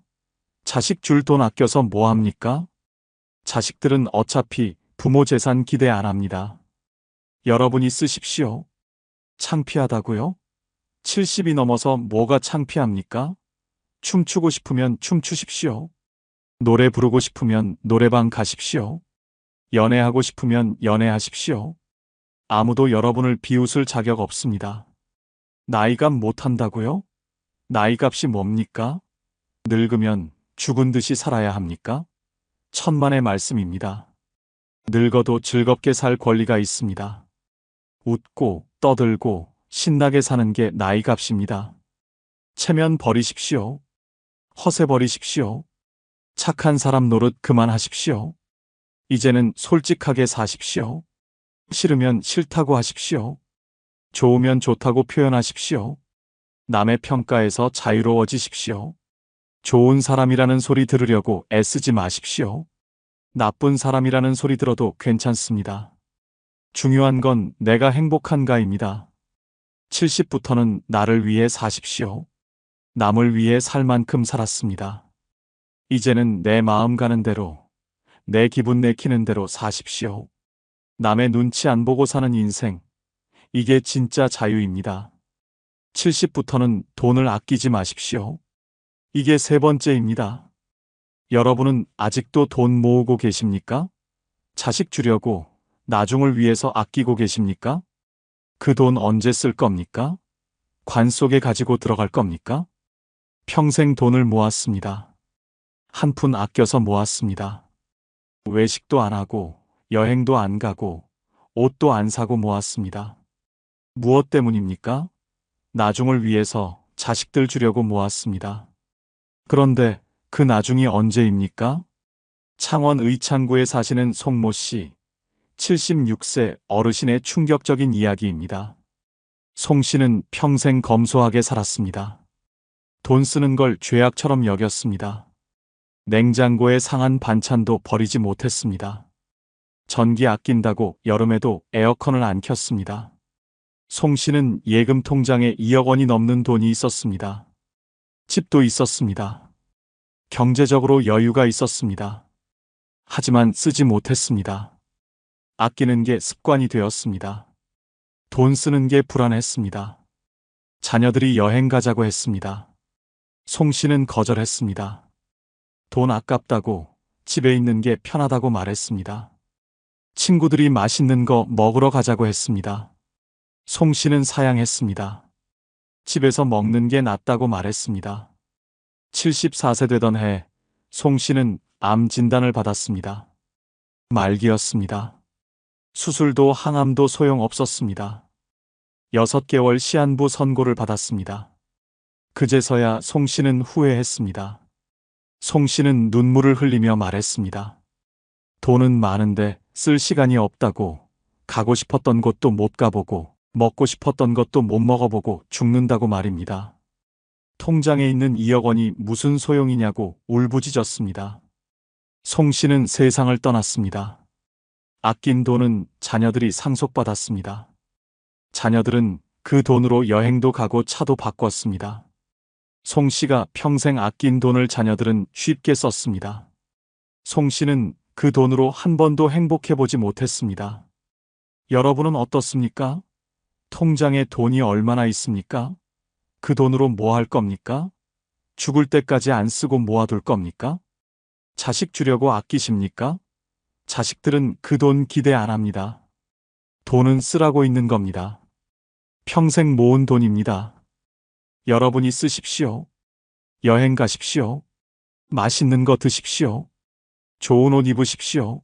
자식 줄 돈 아껴서 뭐 합니까? 자식들은 어차피 부모 재산 기대 안 합니다. 여러분이 쓰십시오. 창피하다고요? 70이 넘어서 뭐가 창피합니까? 춤추고 싶으면 춤추십시오. 노래 부르고 싶으면 노래방 가십시오. 연애하고 싶으면 연애하십시오. 아무도 여러분을 비웃을 자격 없습니다. 나이값 못한다고요? 나이값이 뭡니까? 늙으면 죽은 듯이 살아야 합니까? 천만의 말씀입니다. 늙어도 즐겁게 살 권리가 있습니다. 웃고 떠들고 신나게 사는 게 나이값입니다. 체면 버리십시오. 허세 버리십시오. 착한 사람 노릇 그만하십시오. 이제는 솔직하게 사십시오. 싫으면 싫다고 하십시오. 좋으면 좋다고 표현하십시오. 남의 평가에서 자유로워지십시오. 좋은 사람이라는 소리 들으려고 애쓰지 마십시오. 나쁜 사람이라는 소리 들어도 괜찮습니다. 중요한 건 내가 행복한가입니다. 70부터는 나를 위해 사십시오. 남을 위해 살 만큼 살았습니다. 이제는 내 마음 가는 대로, 내 기분 내키는 대로 사십시오. 남의 눈치 안 보고 사는 인생, 이게 진짜 자유입니다. 70부터는 돈을 아끼지 마십시오. 이게 세 번째입니다. 여러분은 아직도 돈 모으고 계십니까? 자식 주려고 나중을 위해서 아끼고 계십니까? 그 돈 언제 쓸 겁니까? 관 속에 가지고 들어갈 겁니까? 평생 돈을 모았습니다. 한 푼 아껴서 모았습니다. 외식도 안 하고, 여행도 안 가고, 옷도 안 사고 모았습니다. 무엇 때문입니까? 나중을 위해서 자식들 주려고 모았습니다. 그런데 그 나중이 언제입니까? 창원 의창구에 사시는 송모 씨, 76세 어르신의 충격적인 이야기입니다. 송 씨는 평생 검소하게 살았습니다. 돈 쓰는 걸 죄악처럼 여겼습니다. 냉장고에 상한 반찬도 버리지 못했습니다. 전기 아낀다고 여름에도 에어컨을 안 켰습니다. 송 씨는 예금 통장에 2억 원이 넘는 돈이 있었습니다. 집도 있었습니다. 경제적으로 여유가 있었습니다. 하지만 쓰지 못했습니다. 아끼는 게 습관이 되었습니다. 돈 쓰는 게 불안했습니다. 자녀들이 여행 가자고 했습니다. 송 씨는 거절했습니다. 돈 아깝다고, 집에 있는 게 편하다고 말했습니다. 친구들이 맛있는 거 먹으러 가자고 했습니다. 송 씨는 사양했습니다. 집에서 먹는 게 낫다고 말했습니다. 74세 되던 해, 송 씨는 암 진단을 받았습니다. 말기였습니다. 수술도 항암도 소용없었습니다. 6개월 시한부 선고를 받았습니다. 그제서야 송 씨는 후회했습니다. 송 씨는 눈물을 흘리며 말했습니다. 돈은 많은데 쓸 시간이 없다고, 가고 싶었던 곳도 못 가보고, 먹고 싶었던 것도 못 먹어보고 죽는다고 말입니다. 통장에 있는 2억 원이 무슨 소용이냐고 울부짖었습니다. 송 씨는 세상을 떠났습니다. 아낀 돈은 자녀들이 상속받았습니다. 자녀들은 그 돈으로 여행도 가고 차도 바꿨습니다. 송 씨가 평생 아낀 돈을 자녀들은 쉽게 썼습니다. 송 씨는 그 돈으로 한 번도 행복해보지 못했습니다. 여러분은 어떻습니까? 통장에 돈이 얼마나 있습니까? 그 돈으로 뭐 할 겁니까? 죽을 때까지 안 쓰고 모아둘 겁니까? 자식 주려고 아끼십니까? 자식들은 그 돈 기대 안 합니다. 돈은 쓰라고 있는 겁니다. 평생 모은 돈입니다. 여러분이 쓰십시오. 여행 가십시오. 맛있는 거 드십시오. 좋은 옷 입으십시오.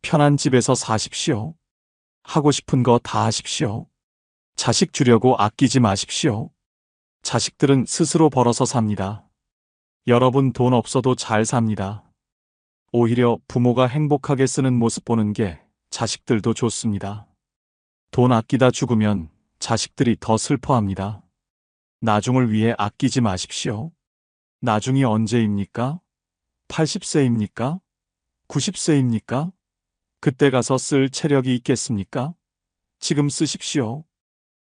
편한 집에서 사십시오. 하고 싶은 거 다 하십시오. 자식 주려고 아끼지 마십시오. 자식들은 스스로 벌어서 삽니다. 여러분 돈 없어도 잘 삽니다. 오히려 부모가 행복하게 쓰는 모습 보는 게 자식들도 좋습니다. 돈 아끼다 죽으면 자식들이 더 슬퍼합니다. 나중을 위해 아끼지 마십시오. 나중이 언제입니까? 80세입니까? 90세입니까? 그때 가서 쓸 체력이 있겠습니까? 지금 쓰십시오.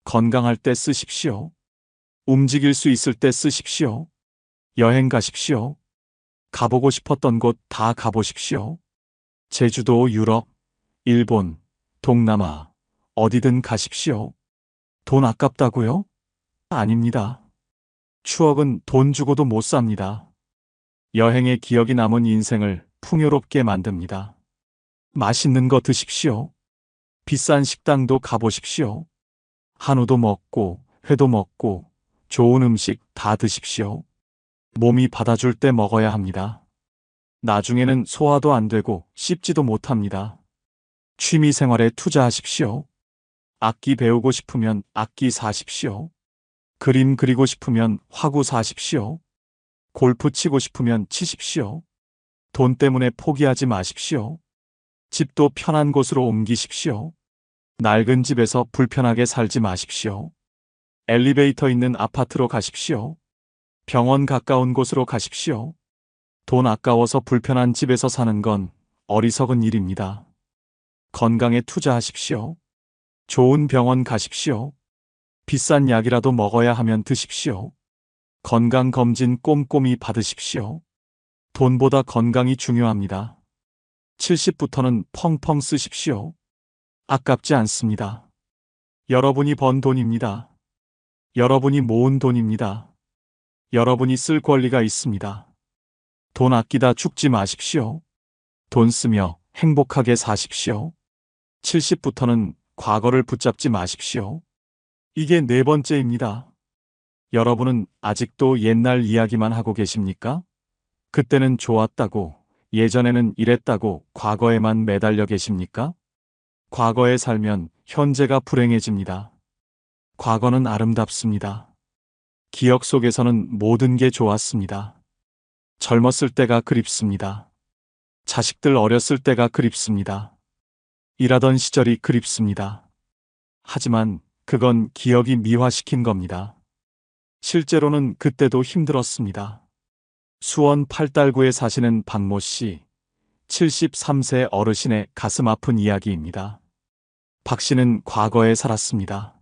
건강할 때 쓰십시오. 움직일 수 있을 때 쓰십시오. 여행 가십시오. 가보고 싶었던 곳 다 가보십시오. 제주도, 유럽, 일본, 동남아, 어디든 가십시오. 돈 아깝다고요? 아닙니다. 추억은 돈 주고도 못 삽니다. 여행의 기억이 남은 인생을 풍요롭게 만듭니다. 맛있는 거 드십시오. 비싼 식당도 가보십시오. 한우도 먹고, 회도 먹고, 좋은 음식 다 드십시오. 몸이 받아줄 때 먹어야 합니다. 나중에는 소화도 안 되고 씹지도 못합니다. 취미 생활에 투자하십시오. 악기 배우고 싶으면 악기 사십시오. 그림 그리고 싶으면 화구 사십시오. 골프 치고 싶으면 치십시오. 돈 때문에 포기하지 마십시오. 집도 편한 곳으로 옮기십시오. 낡은 집에서 불편하게 살지 마십시오. 엘리베이터 있는 아파트로 가십시오. 병원 가까운 곳으로 가십시오. 돈 아까워서 불편한 집에서 사는 건 어리석은 일입니다. 건강에 투자하십시오. 좋은 병원 가십시오. 비싼 약이라도 먹어야 하면 드십시오. 건강검진 꼼꼼히 받으십시오. 돈보다 건강이 중요합니다. 70부터는 펑펑 쓰십시오. 아깝지 않습니다. 여러분이 번 돈입니다. 여러분이 모은 돈입니다. 여러분이 쓸 권리가 있습니다. 돈 아끼다 죽지 마십시오. 돈 쓰며 행복하게 사십시오. 70부터는 과거를 붙잡지 마십시오. 이게 네 번째입니다. 여러분은 아직도 옛날 이야기만 하고 계십니까? 그때는 좋았다고, 예전에는 이랬다고 과거에만 매달려 계십니까? 과거에 살면 현재가 불행해집니다. 과거는 아름답습니다. 기억 속에서는 모든 게 좋았습니다. 젊었을 때가 그립습니다. 자식들 어렸을 때가 그립습니다. 일하던 시절이 그립습니다. 하지만 그건 기억이 미화시킨 겁니다. 실제로는 그때도 힘들었습니다. 수원 팔달구에 사시는 박모 씨, 73세 어르신의 가슴 아픈 이야기입니다. 박 씨는 과거에 살았습니다.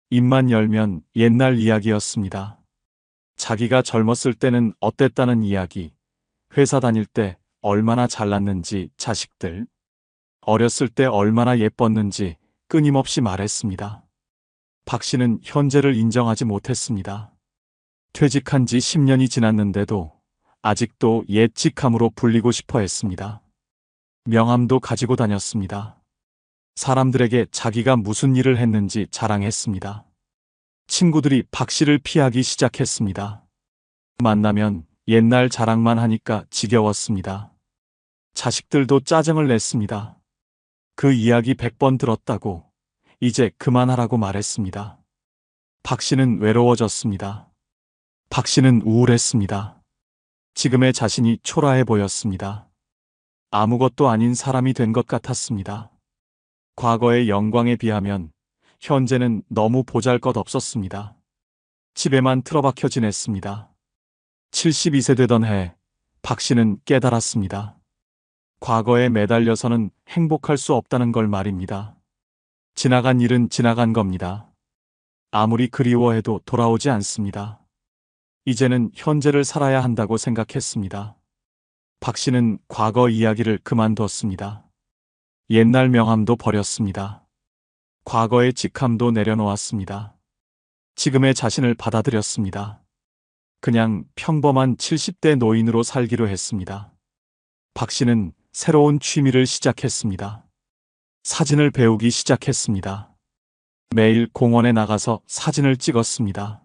입만 열면 옛날 이야기였습니다. 자기가 젊었을 때는 어땠다는 이야기, 회사 다닐 때 얼마나 잘났는지 자식들, 어렸을 때 얼마나 예뻤는지 끊임없이 말했습니다. 박 씨는 현재를 인정하지 못했습니다. 퇴직한 지 10년이 지났는데도 아직도 옛 직함으로 불리고 싶어 했습니다. 명함도 가지고 다녔습니다. 사람들에게 자기가 무슨 일을 했는지 자랑했습니다. 친구들이 박 씨를 피하기 시작했습니다. 만나면 옛날 자랑만 하니까 지겨웠습니다. 자식들도 짜증을 냈습니다. 그 이야기 100번 들었다고 이제 그만하라고 말했습니다. 박 씨는 외로워졌습니다. 박 씨는 우울했습니다. 지금의 자신이 초라해 보였습니다. 아무것도 아닌 사람이 된 것 같았습니다. 과거의 영광에 비하면 현재는 너무 보잘것없었습니다. 집에만 틀어박혀 지냈습니다. 72세 되던 해, 박 씨는 깨달았습니다. 과거에 매달려서는 행복할 수 없다는 걸 말입니다. 지나간 일은 지나간 겁니다. 아무리 그리워해도 돌아오지 않습니다. 이제는 현재를 살아야 한다고 생각했습니다. 박 씨는 과거 이야기를 그만뒀습니다. 옛날 명함도 버렸습니다. 과거의 직함도 내려놓았습니다. 지금의 자신을 받아들였습니다. 그냥 평범한 70대 노인으로 살기로 했습니다. 박 씨는 새로운 취미를 시작했습니다. 사진을 배우기 시작했습니다. 매일 공원에 나가서 사진을 찍었습니다.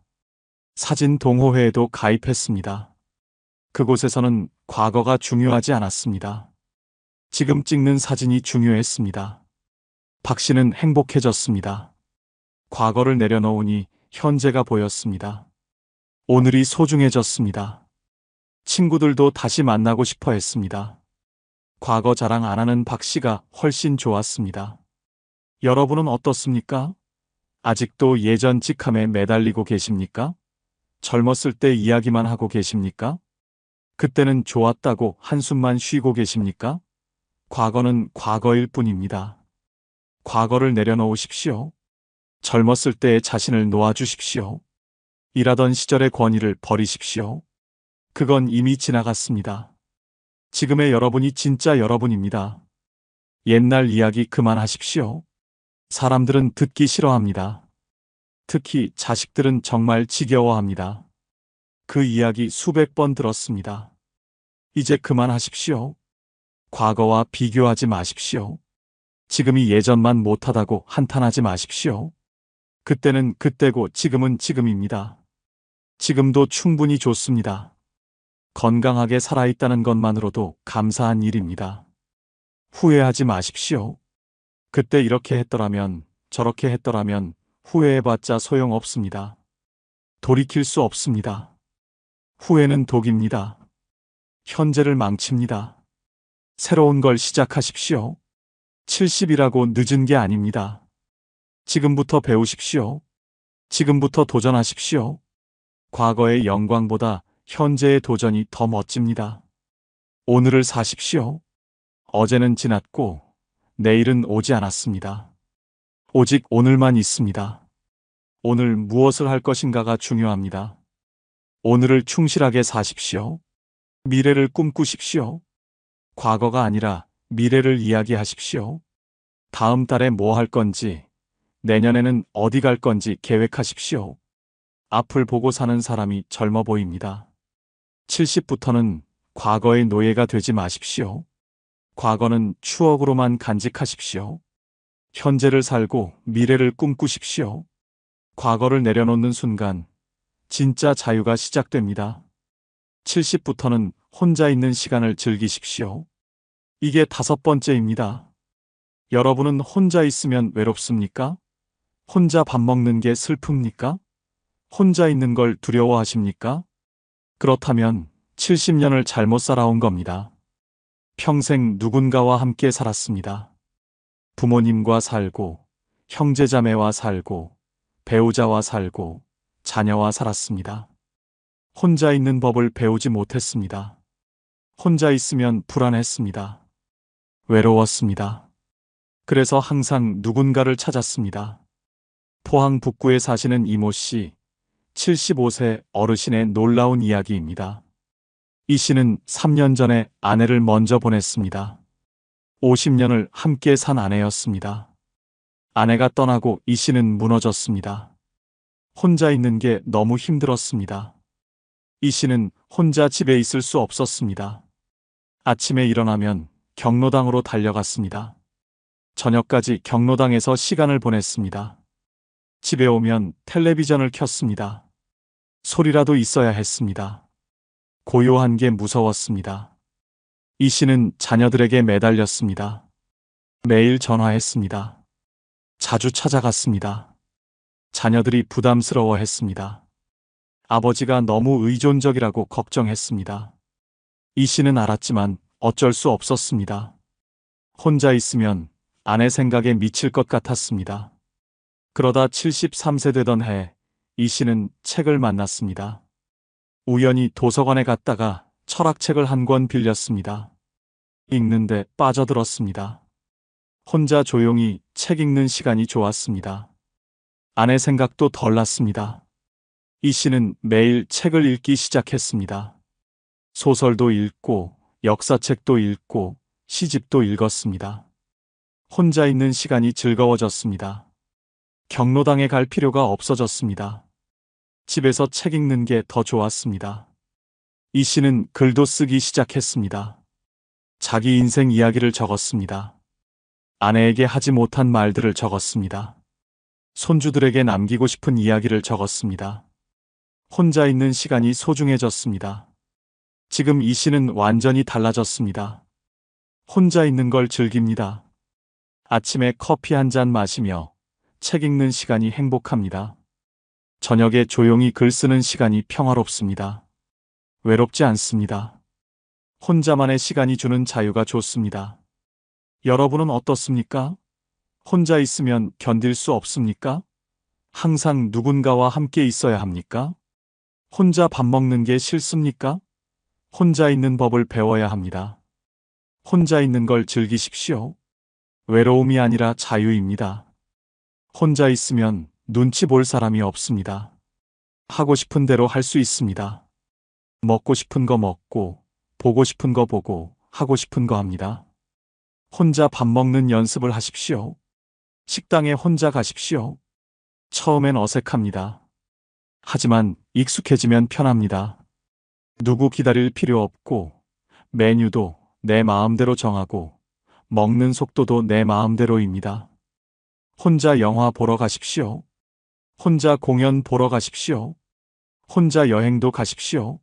사진 동호회에도 가입했습니다. 그곳에서는 과거가 중요하지 않았습니다. 지금 찍는 사진이 중요했습니다. 박 씨는 행복해졌습니다. 과거를 내려놓으니 현재가 보였습니다. 오늘이 소중해졌습니다. 친구들도 다시 만나고 싶어 했습니다. 과거 자랑 안 하는 박 씨가 훨씬 좋았습니다. 여러분은 어떻습니까? 아직도 예전 직함에 매달리고 계십니까? 젊었을 때 이야기만 하고 계십니까? 그때는 좋았다고 한숨만 쉬고 계십니까? 과거는 과거일 뿐입니다. 과거를 내려놓으십시오. 젊었을 때의 자신을 놓아주십시오. 일하던 시절의 권위를 버리십시오. 그건 이미 지나갔습니다. 지금의 여러분이 진짜 여러분입니다. 옛날 이야기 그만하십시오. 사람들은 듣기 싫어합니다. 특히 자식들은 정말 지겨워합니다. 그 이야기 수백 번 들었습니다. 이제 그만하십시오. 과거와 비교하지 마십시오. 지금이 예전만 못하다고 한탄하지 마십시오. 그때는 그때고 지금은 지금입니다. 지금도 충분히 좋습니다. 건강하게 살아있다는 것만으로도 감사한 일입니다. 후회하지 마십시오. 그때 이렇게 했더라면, 저렇게 했더라면 후회해봤자 소용없습니다. 돌이킬 수 없습니다. 후회는 독입니다. 현재를 망칩니다. 새로운 걸 시작하십시오. 70이라고 늦은 게 아닙니다. 지금부터 배우십시오. 지금부터 도전하십시오. 과거의 영광보다 현재의 도전이 더 멋집니다. 오늘을 사십시오. 어제는 지났고 내일은 오지 않았습니다. 오직 오늘만 있습니다. 오늘 무엇을 할 것인가가 중요합니다. 오늘을 충실하게 사십시오. 미래를 꿈꾸십시오. 과거가 아니라 미래를 이야기하십시오. 다음 달에 뭐 할 건지, 내년에는 어디 갈 건지 계획하십시오. 앞을 보고 사는 사람이 젊어 보입니다. 70부터는 과거의 노예가 되지 마십시오. 과거는 추억으로만 간직하십시오. 현재를 살고 미래를 꿈꾸십시오. 과거를 내려놓는 순간 진짜 자유가 시작됩니다. 70부터는 혼자 있는 시간을 즐기십시오. 이게 5번째입니다. 여러분은 혼자 있으면 외롭습니까? 혼자 밥 먹는 게 슬픕니까? 혼자 있는 걸 두려워하십니까? 그렇다면 70년을 잘못 살아온 겁니다. 평생 누군가와 함께 살았습니다. 부모님과 살고, 형제자매와 살고, 배우자와 살고, 자녀와 살았습니다. 혼자 있는 법을 배우지 못했습니다. 혼자 있으면 불안했습니다. 외로웠습니다. 그래서 항상 누군가를 찾았습니다. 포항 북구에 사시는 이모 씨, 75세 어르신의 놀라운 이야기입니다. 이 씨는 3년 전에 아내를 먼저 보냈습니다. 50년을 함께 산 아내였습니다. 아내가 떠나고 이 씨는 무너졌습니다. 혼자 있는 게 너무 힘들었습니다. 이 씨는 혼자 집에 있을 수 없었습니다. 아침에 일어나면 경로당으로 달려갔습니다. 저녁까지 경로당에서 시간을 보냈습니다. 집에 오면 텔레비전을 켰습니다. 소리라도 있어야 했습니다. 고요한 게 무서웠습니다. 이 씨는 자녀들에게 매달렸습니다. 매일 전화했습니다. 자주 찾아갔습니다. 자녀들이 부담스러워했습니다. 아버지가 너무 의존적이라고 걱정했습니다. 이 씨는 알았지만 어쩔 수 없었습니다. 혼자 있으면 아내 생각에 미칠 것 같았습니다. 그러다 73세 되던 해, 이 씨는 책을 만났습니다. 우연히 도서관에 갔다가 철학책을 한 권 빌렸습니다. 읽는데 빠져들었습니다. 혼자 조용히 책 읽는 시간이 좋았습니다. 아내 생각도 덜 났습니다. 이 씨는 매일 책을 읽기 시작했습니다. 소설도 읽고, 역사책도 읽고, 시집도 읽었습니다. 혼자 있는 시간이 즐거워졌습니다. 경로당에 갈 필요가 없어졌습니다. 집에서 책 읽는 게 더 좋았습니다. 이 씨는 글도 쓰기 시작했습니다. 자기 인생 이야기를 적었습니다. 아내에게 하지 못한 말들을 적었습니다. 손주들에게 남기고 싶은 이야기를 적었습니다. 혼자 있는 시간이 소중해졌습니다. 지금 이 씨는 완전히 달라졌습니다. 혼자 있는 걸 즐깁니다. 아침에 커피 한 잔 마시며 책 읽는 시간이 행복합니다. 저녁에 조용히 글 쓰는 시간이 평화롭습니다. 외롭지 않습니다. 혼자만의 시간이 주는 자유가 좋습니다. 여러분은 어떻습니까? 혼자 있으면 견딜 수 없습니까? 항상 누군가와 함께 있어야 합니까? 혼자 밥 먹는 게 싫습니까? 혼자 있는 법을 배워야 합니다. 혼자 있는 걸 즐기십시오. 외로움이 아니라 자유입니다. 혼자 있으면 눈치 볼 사람이 없습니다. 하고 싶은 대로 할 수 있습니다. 먹고 싶은 거 먹고, 보고 싶은 거 보고, 하고 싶은 거 합니다. 혼자 밥 먹는 연습을 하십시오. 식당에 혼자 가십시오. 처음엔 어색합니다. 하지만 익숙해지면 편합니다. 누구 기다릴 필요 없고, 메뉴도 내 마음대로 정하고, 먹는 속도도 내 마음대로입니다. 혼자 영화 보러 가십시오. 혼자 공연 보러 가십시오. 혼자 여행도 가십시오.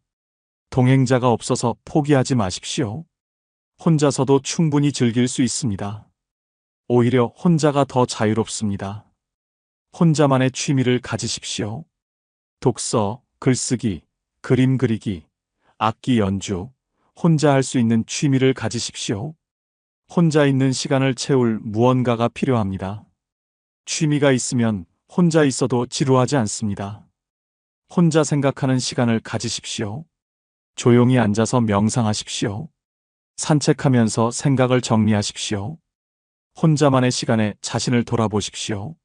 동행자가 없어서 포기하지 마십시오. 혼자서도 충분히 즐길 수 있습니다. 오히려 혼자가 더 자유롭습니다. 혼자만의 취미를 가지십시오. 독서, 글쓰기, 그림 그리기, 악기 연주, 혼자 할 수 있는 취미를 가지십시오. 혼자 있는 시간을 채울 무언가가 필요합니다. 취미가 있으면 혼자 있어도 지루하지 않습니다. 혼자 생각하는 시간을 가지십시오. 조용히 앉아서 명상하십시오. 산책하면서 생각을 정리하십시오. 혼자만의 시간에 자신을 돌아보십시오.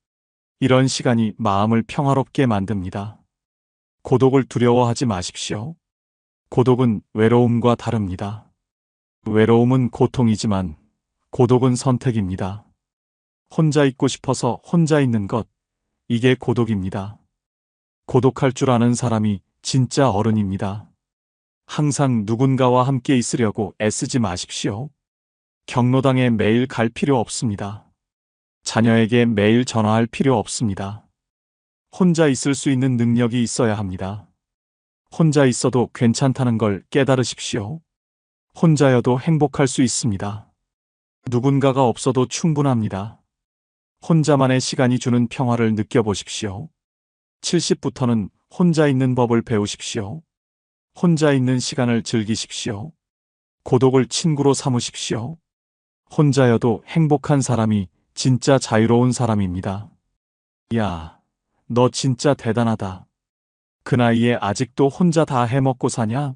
이런 시간이 마음을 평화롭게 만듭니다. 고독을 두려워하지 마십시오. 고독은 외로움과 다릅니다. 외로움은 고통이지만 고독은 선택입니다. 혼자 있고 싶어서 혼자 있는 것, 이게 고독입니다. 고독할 줄 아는 사람이 진짜 어른입니다. 항상 누군가와 함께 있으려고 애쓰지 마십시오. 경로당에 매일 갈 필요 없습니다. 자녀에게 매일 전화할 필요 없습니다. 혼자 있을 수 있는 능력이 있어야 합니다. 혼자 있어도 괜찮다는 걸 깨달으십시오. 혼자여도 행복할 수 있습니다. 누군가가 없어도 충분합니다. 혼자만의 시간이 주는 평화를 느껴보십시오. 70부터는 혼자 있는 법을 배우십시오. 혼자 있는 시간을 즐기십시오. 고독을 친구로 삼으십시오. 혼자여도 행복한 사람이 진짜 자유로운 사람입니다. 야, 너 진짜 대단하다. 그 나이에 아직도 혼자 다 해먹고 사냐?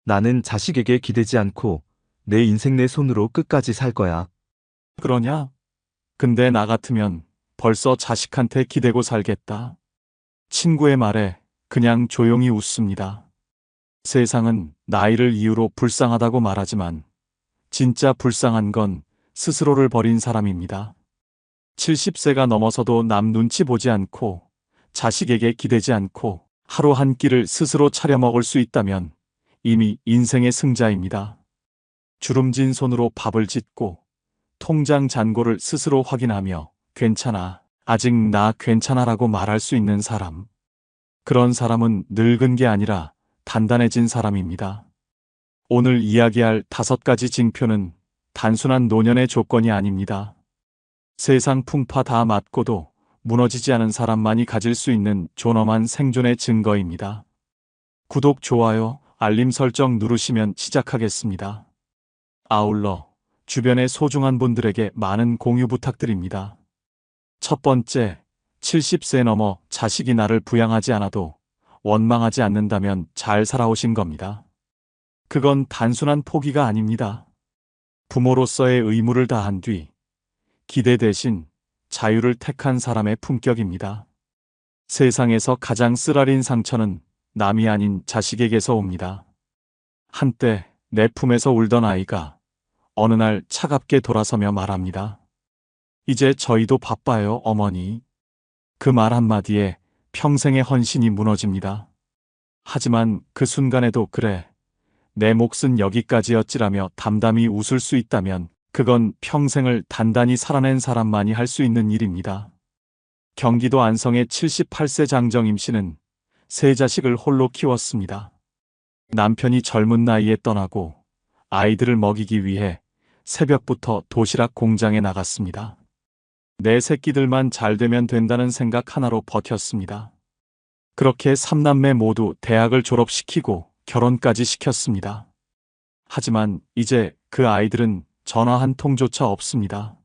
나는 자식에게 기대지 않고 내 인생 내 손으로 끝까지 살 거야. 그러냐? 근데 나 같으면 벌써 자식한테 기대고 살겠다. 친구의 말에 그냥 조용히 웃습니다. 세상은 나이를 이유로 불쌍하다고 말하지만 진짜 불쌍한 건 스스로를 버린 사람입니다. 70세가 넘어서도 남 눈치 보지 않고 자식에게 기대지 않고 하루 한 끼를 스스로 차려 먹을 수 있다면 이미 인생의 승자입니다. 주름진 손으로 밥을 짓고 통장 잔고를 스스로 확인하며 괜찮아, 아직 나 괜찮아라고 말할 수 있는 사람. 그런 사람은 늙은 게 아니라 단단해진 사람입니다. 오늘 이야기할 5가지 징표는 단순한 노년의 조건이 아닙니다. 세상 풍파 다 맞고도 무너지지 않은 사람만이 가질 수 있는 존엄한 생존의 증거입니다. 구독, 좋아요, 알림 설정 누르시면 시작하겠습니다. 아울러 주변의 소중한 분들에게 많은 공유 부탁드립니다. 첫 번째, 70세 넘어 자식이 나를 부양하지 않아도 원망하지 않는다면 잘 살아오신 겁니다. 그건 단순한 포기가 아닙니다. 부모로서의 의무를 다한 뒤 기대 대신 자유를 택한 사람의 품격입니다. 세상에서 가장 쓰라린 상처는 남이 아닌 자식에게서 옵니다. 한때 내 품에서 울던 아이가 어느 날 차갑게 돌아서며 말합니다. 이제 저희도 바빠요, 어머니. 그 말 한마디에 평생의 헌신이 무너집니다. 하지만 그 순간에도 그래, 내 몫은 여기까지였지라며 담담히 웃을 수 있다면 그건 평생을 단단히 살아낸 사람만이 할 수 있는 일입니다. 경기도 안성의 78세 장정임 씨는 세 자식을 홀로 키웠습니다. 남편이 젊은 나이에 떠나고 아이들을 먹이기 위해 새벽부터 도시락 공장에 나갔습니다. 내 새끼들만 잘 되면 된다는 생각 하나로 버텼습니다. 그렇게 3남매 모두 대학을 졸업시키고 결혼까지 시켰습니다. 하지만 이제 그 아이들은 전화 한 통조차 없습니다.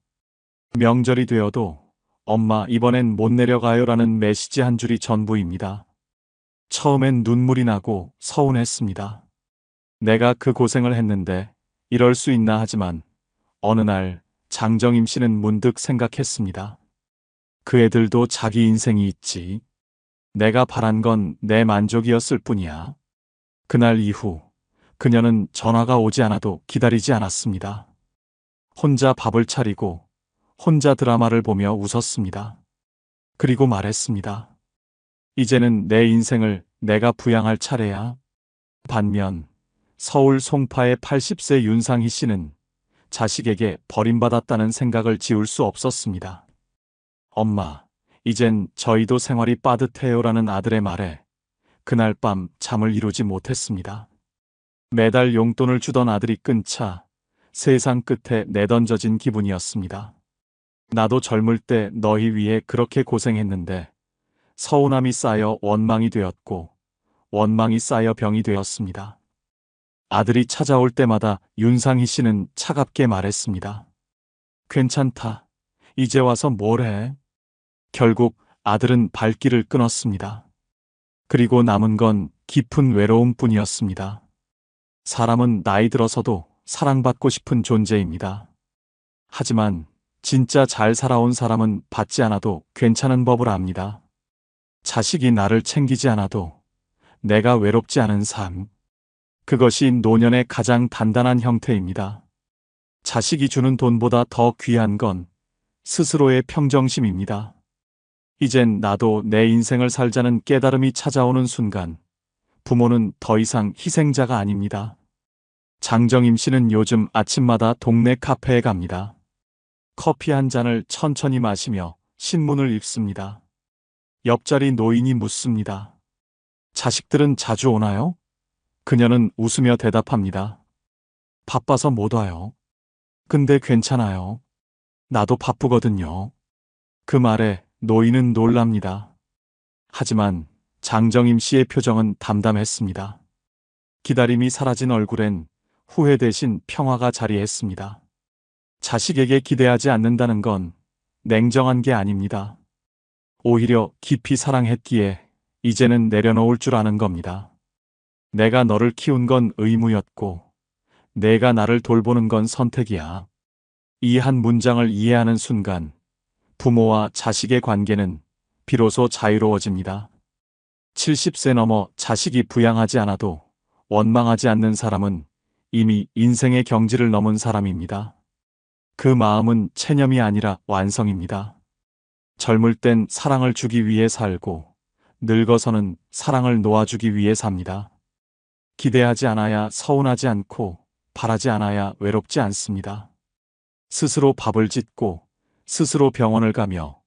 명절이 되어도 엄마 이번엔 못 내려가요라는 메시지 한 줄이 전부입니다. 처음엔 눈물이 나고 서운했습니다. 내가 그 고생을 했는데 이럴 수 있나 하지만 어느 날 장정임 씨는 문득 생각했습니다. 그 애들도 자기 인생이 있지. 내가 바란 건 내 만족이었을 뿐이야. 그날 이후 그녀는 전화가 오지 않아도 기다리지 않았습니다. 혼자 밥을 차리고 혼자 드라마를 보며 웃었습니다. 그리고 말했습니다. 이제는 내 인생을 내가 부양할 차례야. 반면 서울 송파의 80세 윤상희 씨는 자식에게 버림받았다는 생각을 지울 수 없었습니다. 엄마, 이젠 저희도 생활이 빠듯해요라는 아들의 말에 그날 밤 잠을 이루지 못했습니다. 매달 용돈을 주던 아들이 끊자 세상 끝에 내던져진 기분이었습니다. 나도 젊을 때 너희 위해 그렇게 고생했는데 서운함이 쌓여 원망이 되었고 원망이 쌓여 병이 되었습니다. 아들이 찾아올 때마다 윤상희 씨는 차갑게 말했습니다. 괜찮다. 이제 와서 뭘 해? 결국 아들은 발길을 끊었습니다. 그리고 남은 건 깊은 외로움뿐이었습니다. 사람은 나이 들어서도 사랑받고 싶은 존재입니다. 하지만 진짜 잘 살아온 사람은 받지 않아도 괜찮은 법을 압니다. 자식이 나를 챙기지 않아도 내가 외롭지 않은 삶. 그것이 노년의 가장 단단한 형태입니다. 자식이 주는 돈보다 더 귀한 건 스스로의 평정심입니다. 이젠 나도 내 인생을 살자는 깨달음이 찾아오는 순간 부모는 더 이상 희생자가 아닙니다. 장정임 씨는 요즘 아침마다 동네 카페에 갑니다. 커피 한 잔을 천천히 마시며 신문을 읽습니다. 옆자리 노인이 묻습니다. 자식들은 자주 오나요? 그녀는 웃으며 대답합니다. 바빠서 못 와요. 근데 괜찮아요. 나도 바쁘거든요. 그 말에 노인은 놀랍니다. 하지만 장정임 씨의 표정은 담담했습니다. 기다림이 사라진 얼굴엔 후회 대신 평화가 자리했습니다. 자식에게 기대하지 않는다는 건 냉정한 게 아닙니다. 오히려 깊이 사랑했기에 이제는 내려놓을 줄 아는 겁니다. 내가 너를 키운 건 의무였고 내가 나를 돌보는 건 선택이야. 이 한 문장을 이해하는 순간 부모와 자식의 관계는 비로소 자유로워집니다. 70세 넘어 자식이 부양하지 않아도 원망하지 않는 사람은 이미 인생의 경지를 넘은 사람입니다. 그 마음은 체념이 아니라 완성입니다. 젊을 땐 사랑을 주기 위해 살고 늙어서는 사랑을 놓아주기 위해 삽니다. 기대하지 않아야 서운하지 않고 바라지 않아야 외롭지 않습니다. 스스로 밥을 짓고 스스로 병원을 가며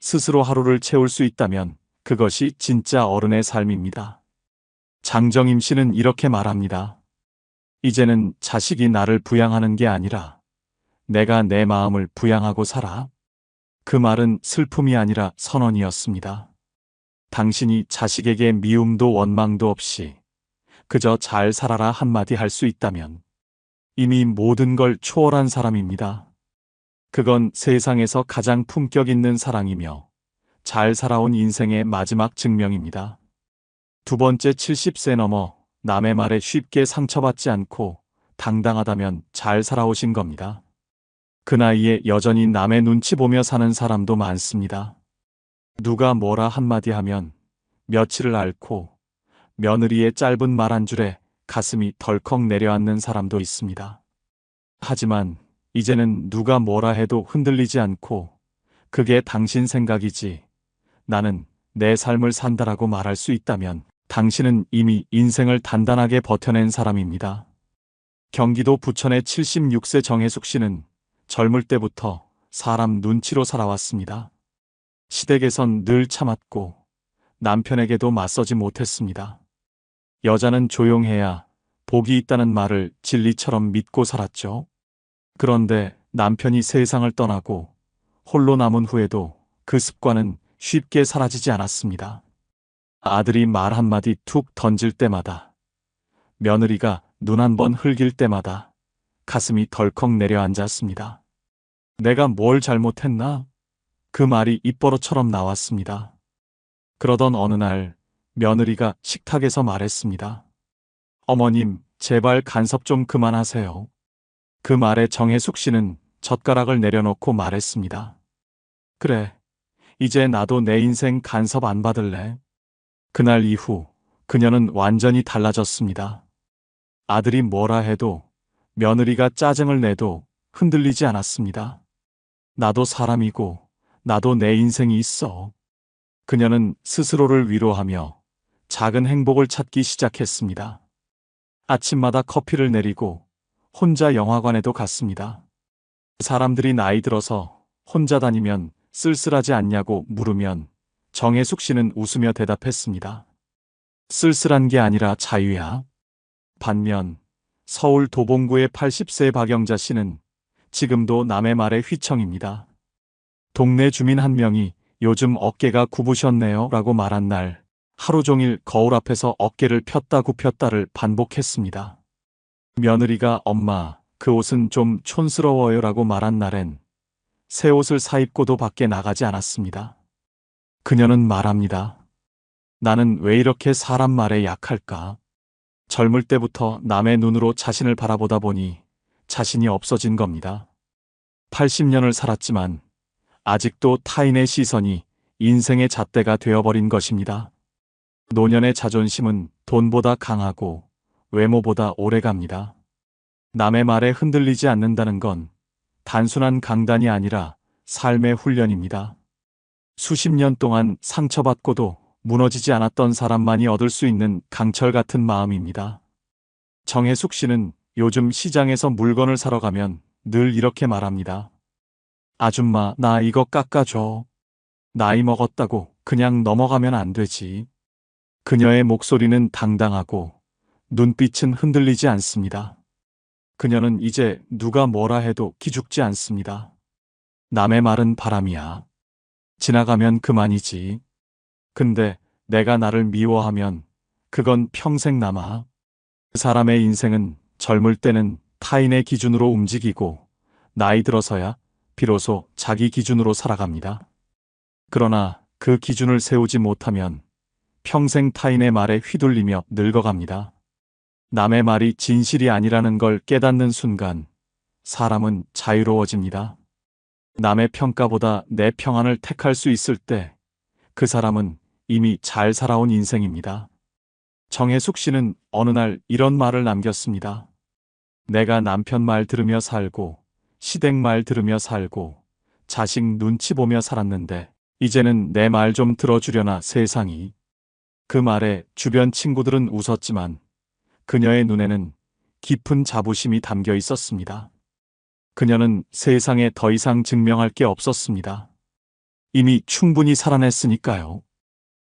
스스로 하루를 채울 수 있다면 그것이 진짜 어른의 삶입니다. 장정임 씨는 이렇게 말합니다. 이제는 자식이 나를 부양하는 게 아니라 내가 내 마음을 부양하고 살아. 그 말은 슬픔이 아니라 선언이었습니다. 당신이 자식에게 미움도 원망도 없이 그저 잘 살아라 한마디 할 수 있다면 이미 모든 걸 초월한 사람입니다. 그건 세상에서 가장 품격 있는 사랑이며 잘 살아온 인생의 마지막 증명입니다. 두 번째, 70세 넘어 남의 말에 쉽게 상처받지 않고 당당하다면 잘 살아오신 겁니다. 그 나이에 여전히 남의 눈치 보며 사는 사람도 많습니다. 누가 뭐라 한마디 하면 며칠을 앓고 며느리의 짧은 말 한 줄에 가슴이 덜컥 내려앉는 사람도 있습니다. 하지만 이제는 누가 뭐라 해도 흔들리지 않고 그게 당신 생각이지 나는 내 삶을 산다라고 말할 수 있다면 당신은 이미 인생을 단단하게 버텨낸 사람입니다. 경기도 부천의 76세 정혜숙 씨는 젊을 때부터 사람 눈치로 살아왔습니다. 시댁에선 늘 참았고 남편에게도 맞서지 못했습니다. 여자는 조용해야 복이 있다는 말을 진리처럼 믿고 살았죠. 그런데 남편이 세상을 떠나고 홀로 남은 후에도 그 습관은 쉽게 사라지지 않았습니다. 아들이 말 한마디 툭 던질 때마다, 며느리가 눈 한 번 흘길 때마다 가슴이 덜컥 내려앉았습니다. 내가 뭘 잘못했나? 그 말이 입버릇처럼 나왔습니다. 그러던 어느 날 며느리가 식탁에서 말했습니다. 어머님, 제발 간섭 좀 그만하세요. 그 말에 정혜숙 씨는 젓가락을 내려놓고 말했습니다. 그래, 이제 나도 내 인생 간섭 안 받을래. 그날 이후 그녀는 완전히 달라졌습니다. 아들이 뭐라 해도 며느리가 짜증을 내도 흔들리지 않았습니다. 나도 사람이고 나도 내 인생이 있어. 그녀는 스스로를 위로하며 작은 행복을 찾기 시작했습니다. 아침마다 커피를 내리고 혼자 영화관에도 갔습니다. 사람들이 나이 들어서 혼자 다니면 쓸쓸하지 않냐고 물으면 정혜숙 씨는 웃으며 대답했습니다. 쓸쓸한 게 아니라 자유야. 반면 서울 도봉구의 80세 박영자 씨는 지금도 남의 말에 휘청입니다. 동네 주민 한 명이 요즘 어깨가 굽으셨네요 라고 말한 날 하루 종일 거울 앞에서 어깨를 폈다 굽혔다를 반복했습니다. 며느리가 엄마, 그 옷은 좀 촌스러워요라고 말한 날엔 새 옷을 사입고도 밖에 나가지 않았습니다. 그녀는 말합니다. 나는 왜 이렇게 사람 말에 약할까? 젊을 때부터 남의 눈으로 자신을 바라보다 보니 자신이 없어진 겁니다. 80년을 살았지만 아직도 타인의 시선이 인생의 잣대가 되어버린 것입니다. 노년의 자존심은 돈보다 강하고 외모보다 오래갑니다. 남의 말에 흔들리지 않는다는 건 단순한 강단이 아니라 삶의 훈련입니다. 수십 년 동안 상처받고도 무너지지 않았던 사람만이 얻을 수 있는 강철 같은 마음입니다. 정혜숙 씨는 요즘 시장에서 물건을 사러 가면 늘 이렇게 말합니다. 아줌마, 나 이거 깎아줘. 나이 먹었다고 그냥 넘어가면 안 되지. 그녀의 목소리는 당당하고 눈빛은 흔들리지 않습니다. 그녀는 이제 누가 뭐라 해도 기죽지 않습니다. 남의 말은 바람이야. 지나가면 그만이지. 근데 내가 나를 미워하면 그건 평생 남아. 그 사람의 인생은 젊을 때는 타인의 기준으로 움직이고 나이 들어서야 비로소 자기 기준으로 살아갑니다. 그러나 그 기준을 세우지 못하면 평생 타인의 말에 휘둘리며 늙어갑니다. 남의 말이 진실이 아니라는 걸 깨닫는 순간 사람은 자유로워집니다. 남의 평가보다 내 평안을 택할 수 있을 때 그 사람은 이미 잘 살아온 인생입니다. 정혜숙 씨는 어느 날 이런 말을 남겼습니다. 내가 남편 말 들으며 살고 시댁 말 들으며 살고 자식 눈치 보며 살았는데 이제는 내 말 좀 들어주려나 세상이. 그 말에 주변 친구들은 웃었지만 그녀의 눈에는 깊은 자부심이 담겨 있었습니다. 그녀는 세상에 더 이상 증명할 게 없었습니다. 이미 충분히 살아냈으니까요.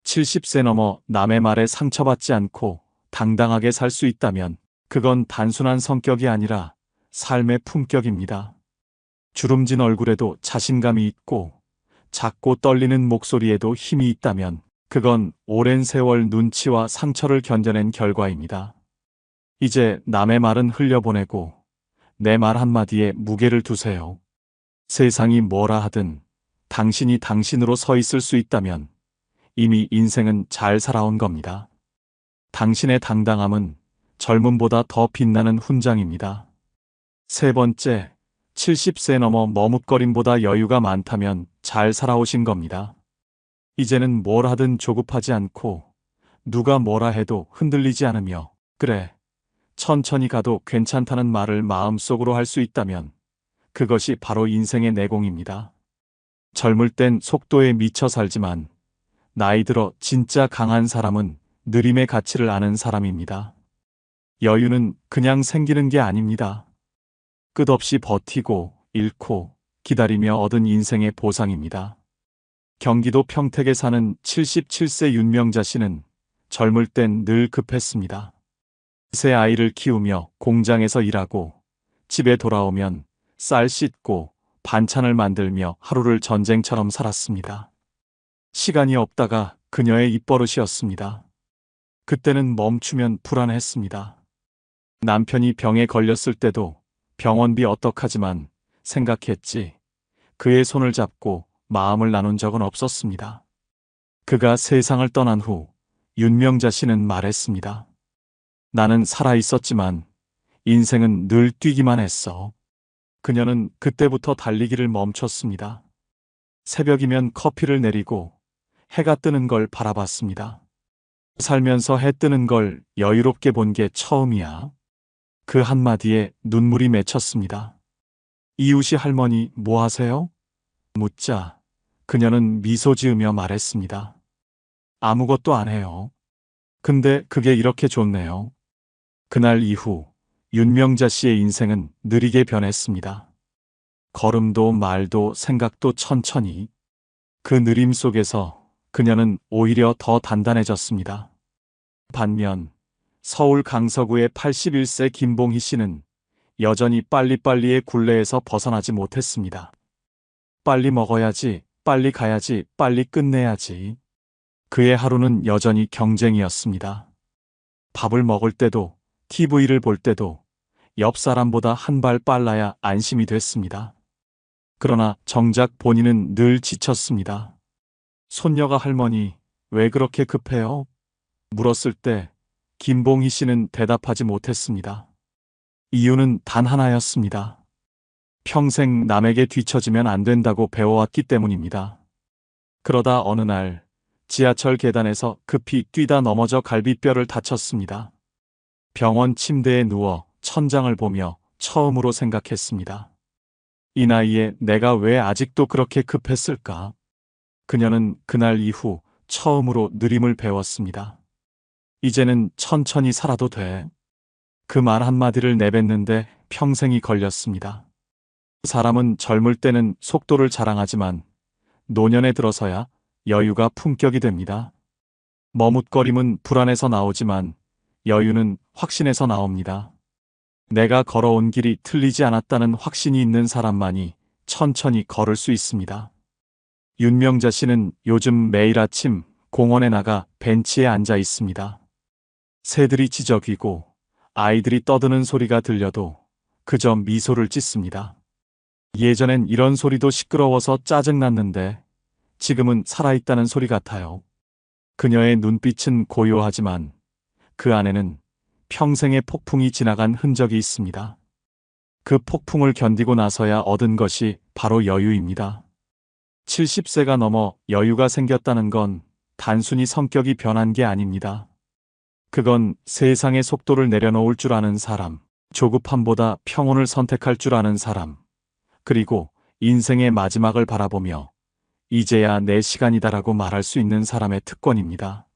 70세 넘어 남의 말에 상처받지 않고 당당하게 살 수 있다면 그건 단순한 성격이 아니라 삶의 품격입니다. 주름진 얼굴에도 자신감이 있고 작고 떨리는 목소리에도 힘이 있다면 그건 오랜 세월 눈치와 상처를 견뎌낸 결과입니다. 이제 남의 말은 흘려보내고 내 말 한마디에 무게를 두세요. 세상이 뭐라 하든 당신이 당신으로 서 있을 수 있다면 이미 인생은 잘 살아온 겁니다. 당신의 당당함은 젊음보다 더 빛나는 훈장입니다. 세 번째, 70세 넘어 머뭇거림보다 여유가 많다면 잘 살아오신 겁니다. 이제는 뭘 하든 조급하지 않고 누가 뭐라 해도 흔들리지 않으며 그래, 천천히 가도 괜찮다는 말을 마음속으로 할 수 있다면 그것이 바로 인생의 내공입니다. 젊을 땐 속도에 미쳐 살지만 나이 들어 진짜 강한 사람은 느림의 가치를 아는 사람입니다. 여유는 그냥 생기는 게 아닙니다. 끝없이 버티고 잃고 기다리며 얻은 인생의 보상입니다. 경기도 평택에 사는 77세 윤명자 씨는 젊을 땐 늘 급했습니다. 세 아이를 키우며 공장에서 일하고 집에 돌아오면 쌀 씻고 반찬을 만들며 하루를 전쟁처럼 살았습니다. 시간이 없다가 그녀의 입버릇이었습니다. 그때는 멈추면 불안했습니다. 남편이 병에 걸렸을 때도 병원비 어떡하지만 생각했지 그의 손을 잡고 마음을 나눈 적은 없었습니다. 그가 세상을 떠난 후 윤명자 씨는 말했습니다. 나는 살아 있었지만 인생은 늘 뛰기만 했어. 그녀는 그때부터 달리기를 멈췄습니다. 새벽이면 커피를 내리고 해가 뜨는 걸 바라봤습니다. 살면서 해 뜨는 걸 여유롭게 본 게 처음이야. 그 한마디에 눈물이 맺혔습니다. 이웃이 할머니 뭐 하세요? 묻자 그녀는 미소 지으며 말했습니다. 아무것도 안 해요. 근데 그게 이렇게 좋네요. 그날 이후 윤명자 씨의 인생은 느리게 변했습니다. 걸음도 말도 생각도 천천히. 그 느림 속에서 그녀는 오히려 더 단단해졌습니다. 반면 서울 강서구의 81세 김봉희 씨는 여전히 빨리빨리의 굴레에서 벗어나지 못했습니다. 빨리 먹어야지, 빨리 가야지, 빨리 끝내야지. 그의 하루는 여전히 경쟁이었습니다. 밥을 먹을 때도 TV를 볼 때도 옆 사람보다 한 발 빨라야 안심이 됐습니다. 그러나 정작 본인은 늘 지쳤습니다. 손녀가 할머니, 왜 그렇게 급해요? 물었을 때 김봉희 씨는 대답하지 못했습니다. 이유는 단 하나였습니다. 평생 남에게 뒤처지면 안 된다고 배워왔기 때문입니다. 그러다 어느 날 지하철 계단에서 급히 뛰다 넘어져 갈비뼈를 다쳤습니다. 병원 침대에 누워 천장을 보며 처음으로 생각했습니다. 이 나이에 내가 왜 아직도 그렇게 급했을까? 그녀는 그날 이후 처음으로 느림을 배웠습니다. 이제는 천천히 살아도 돼. 그 말 한마디를 내뱉는데 평생이 걸렸습니다. 사람은 젊을 때는 속도를 자랑하지만 노년에 들어서야 여유가 품격이 됩니다. 머뭇거림은 불안에서 나오지만 여유는 확신에서 나옵니다. 내가 걸어온 길이 틀리지 않았다는 확신이 있는 사람만이 천천히 걸을 수 있습니다. 윤명자 씨는 요즘 매일 아침 공원에 나가 벤치에 앉아 있습니다. 새들이 지저귀고 아이들이 떠드는 소리가 들려도 그저 미소를 짓습니다. 예전엔 이런 소리도 시끄러워서 짜증났는데 지금은 살아있다는 소리 같아요. 그녀의 눈빛은 고요하지만 그 안에는 평생의 폭풍이 지나간 흔적이 있습니다. 그 폭풍을 견디고 나서야 얻은 것이 바로 여유입니다. 70세가 넘어 여유가 생겼다는 건 단순히 성격이 변한 게 아닙니다. 그건 세상의 속도를 내려놓을 줄 아는 사람, 조급함보다 평온을 선택할 줄 아는 사람, 그리고 인생의 마지막을 바라보며 이제야 내 시간이다라고 말할 수 있는 사람의 특권입니다.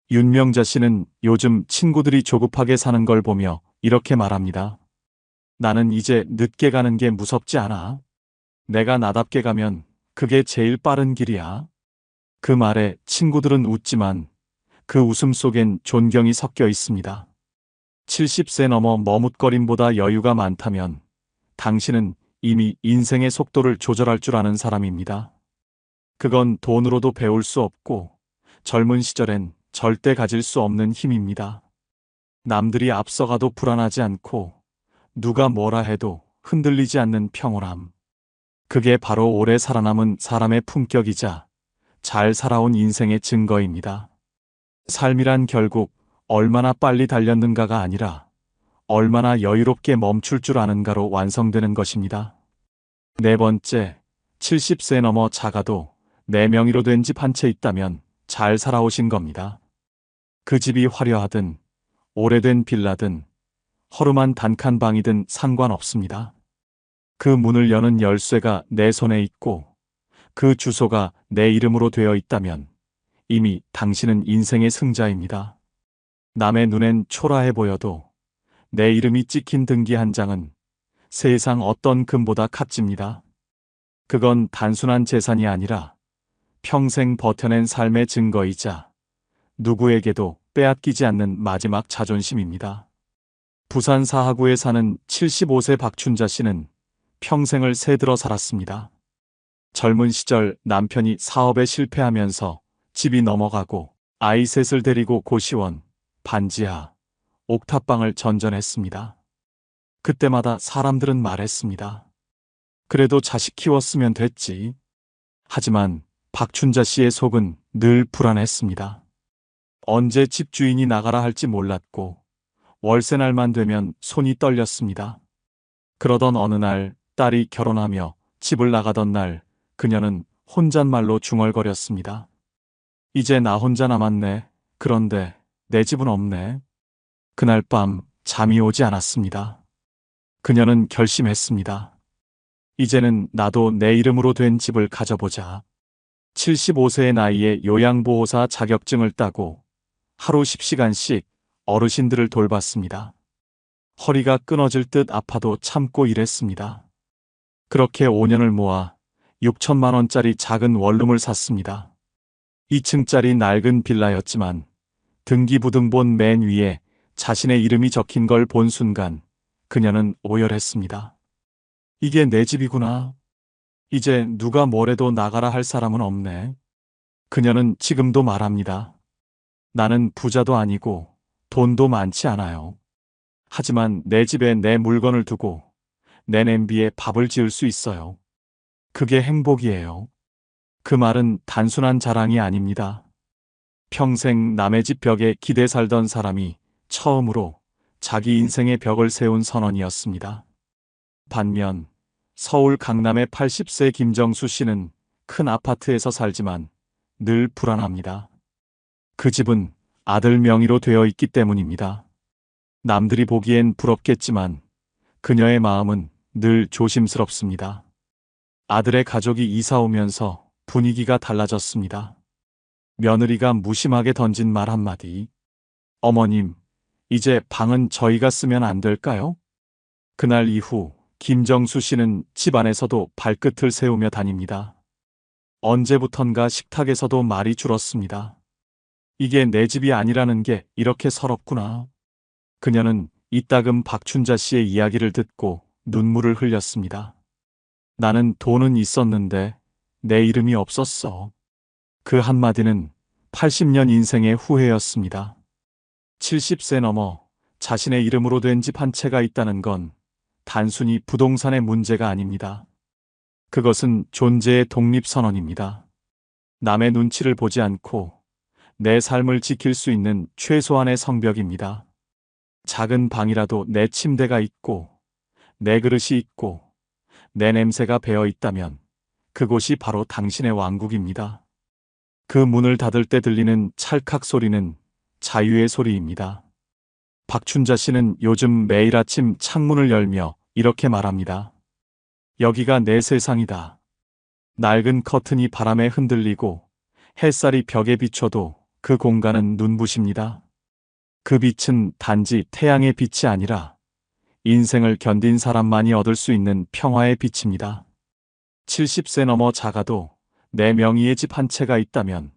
윤명자 씨는 요즘 친구들이 조급하게 사는 걸 보며 이렇게 말합니다. 나는 이제 늦게 가는 게 무섭지 않아. 내가 나답게 가면 그게 제일 빠른 길이야. 그 말에 친구들은 웃지만 그 웃음 속엔 존경이 섞여 있습니다. 70세 넘어 머뭇거림보다 여유가 많다면 당신은 이미 인생의 속도를 조절할 줄 아는 사람입니다. 그건 돈으로도 배울 수 없고 젊은 시절엔 절대 가질 수 없는 힘입니다. 남들이 앞서가도 불안하지 않고 누가 뭐라 해도 흔들리지 않는 평온함. 그게 바로 오래 살아남은 사람의 품격이자 잘 살아온 인생의 증거입니다. 삶이란 결국 얼마나 빨리 달렸는가가 아니라 얼마나 여유롭게 멈출 줄 아는가로 완성되는 것입니다. 네 번째, 70세 넘어 작아도 내 명의로 된 집 한 채 있다면 잘 살아오신 겁니다. 그 집이 화려하든 오래된 빌라든 허름한 단칸방이든 상관없습니다. 그 문을 여는 열쇠가 내 손에 있고 그 주소가 내 이름으로 되어 있다면 이미 당신은 인생의 승자입니다. 남의 눈엔 초라해 보여도 내 이름이 찍힌 등기 한 장은 세상 어떤 금보다 값집니다. 그건 단순한 재산이 아니라 평생 버텨낸 삶의 증거이자 누구에게도 빼앗기지 않는 마지막 자존심입니다. 부산 사하구에 사는 75세 박춘자 씨는 평생을 새들어 살았습니다. 젊은 시절 남편이 사업에 실패하면서 집이 넘어가고 아이 셋을 데리고 고시원, 반지하, 옥탑방을 전전했습니다. 그때마다 사람들은 말했습니다. 그래도 자식 키웠으면 됐지. 하지만 박춘자 씨의 속은 늘 불안했습니다. 언제 집주인이 나가라 할지 몰랐고 월세날만 되면 손이 떨렸습니다. 그러던 어느 날 딸이 결혼하며 집을 나가던 날 그녀는 혼잣말로 중얼거렸습니다. 이제 나 혼자 남았네. 그런데 내 집은 없네. 그날 밤 잠이 오지 않았습니다. 그녀는 결심했습니다. 이제는 나도 내 이름으로 된 집을 가져보자. 75세의 나이에 요양보호사 자격증을 따고 하루 10시간씩 어르신들을 돌봤습니다. 허리가 끊어질 듯 아파도 참고 일했습니다. 그렇게 5년을 모아 6천만 원짜리 작은 원룸을 샀습니다. 2층짜리 낡은 빌라였지만 등기부등본 맨 위에 자신의 이름이 적힌 걸 본 순간 그녀는 오열했습니다. 이게 내 집이구나. 이제 누가 뭐래도 나가라 할 사람은 없네. 그녀는 지금도 말합니다. 나는 부자도 아니고 돈도 많지 않아요. 하지만 내 집에 내 물건을 두고 내 냄비에 밥을 지을 수 있어요. 그게 행복이에요. 그 말은 단순한 자랑이 아닙니다. 평생 남의 집 벽에 기대 살던 사람이 처음으로 자기 인생의 벽을 세운 선언이었습니다. 반면 서울 강남의 80세 김정수 씨는 큰 아파트에서 살지만 늘 불안합니다. 그 집은 아들 명의로 되어 있기 때문입니다. 남들이 보기엔 부럽겠지만 그녀의 마음은 늘 조심스럽습니다. 아들의 가족이 이사 오면서 분위기가 달라졌습니다. 며느리가 무심하게 던진 말 한마디. 어머님, 이제 방은 저희가 쓰면 안 될까요? 그날 이후 김정수 씨는 집안에서도 발끝을 세우며 다닙니다. 언제부턴가 식탁에서도 말이 줄었습니다. 이게 내 집이 아니라는 게 이렇게 서럽구나. 그녀는 이따금 박춘자 씨의 이야기를 듣고 눈물을 흘렸습니다. 나는 돈은 있었는데 내 이름이 없었어. 그 한마디는 80년 인생의 후회였습니다. 70세 넘어 자신의 이름으로 된 집 한 채가 있다는 건 단순히 부동산의 문제가 아닙니다. 그것은 존재의 독립선언입니다. 남의 눈치를 보지 않고 내 삶을 지킬 수 있는 최소한의 성벽입니다. 작은 방이라도 내 침대가 있고, 내 그릇이 있고, 내 냄새가 배어 있다면 그곳이 바로 당신의 왕국입니다. 그 문을 닫을 때 들리는 찰칵 소리는 자유의 소리입니다. 박춘자 씨는 요즘 매일 아침 창문을 열며 이렇게 말합니다. 여기가 내 세상이다. 낡은 커튼이 바람에 흔들리고 햇살이 벽에 비춰도 그 공간은 눈부십니다. 그 빛은 단지 태양의 빛이 아니라 인생을 견딘 사람만이 얻을 수 있는 평화의 빛입니다. 70세 넘어 작아도 내 명의의 집 한 채가 있다면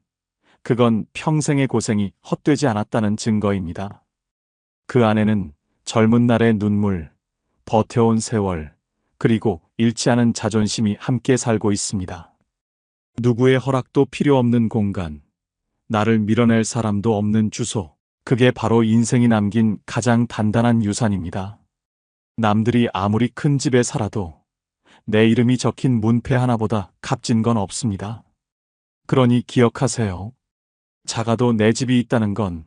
그건 평생의 고생이 헛되지 않았다는 증거입니다. 그 안에는 젊은 날의 눈물, 버텨온 세월, 그리고 잃지 않은 자존심이 함께 살고 있습니다. 누구의 허락도 필요 없는 공간, 나를 밀어낼 사람도 없는 주소, 그게 바로 인생이 남긴 가장 단단한 유산입니다. 남들이 아무리 큰 집에 살아도 내 이름이 적힌 문패 하나보다 값진 건 없습니다. 그러니 기억하세요. 작아도 내 집이 있다는 건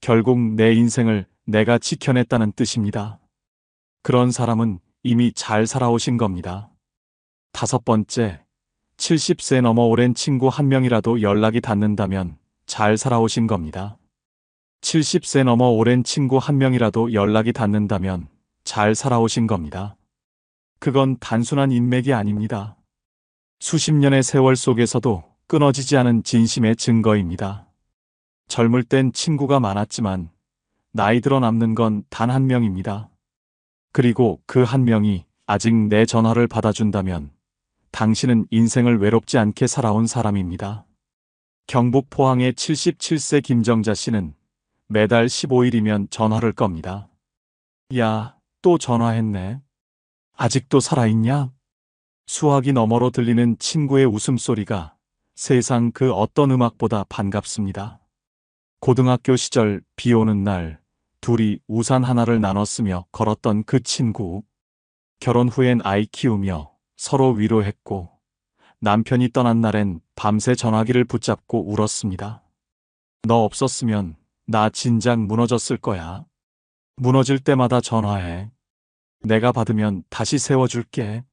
결국 내 인생을 내가 지켜냈다는 뜻입니다. 그런 사람은 이미 잘 살아오신 겁니다. 5번째, 70세 넘어 오랜 친구 한 명이라도 연락이 닿는다면 잘 살아오신 겁니다. 70세 넘어 오랜 친구 한 명이라도 연락이 닿는다면 잘 살아오신 겁니다. 그건 단순한 인맥이 아닙니다. 수십 년의 세월 속에서도 끊어지지 않은 진심의 증거입니다. 젊을 땐 친구가 많았지만 나이 들어 남는 건 단 한 명입니다. 그리고 그 한 명이 아직 내 전화를 받아준다면 당신은 인생을 외롭지 않게 살아온 사람입니다. 경북 포항의 77세 김정자 씨는 매달 15일이면 전화를 겁니다. 야, 또 전화했네. 아직도 살아있냐? 수화기 너머로 들리는 친구의 웃음소리가 세상 그 어떤 음악보다 반갑습니다. 고등학교 시절 비 오는 날 둘이 우산 하나를 나눠 쓰며 걸었던 그 친구. 결혼 후엔 아이 키우며 서로 위로했고 남편이 떠난 날엔 밤새 전화기를 붙잡고 울었습니다. 너 없었으면 나 진작 무너졌을 거야. 무너질 때마다 전화해. 내가 받으면 다시 세워줄게.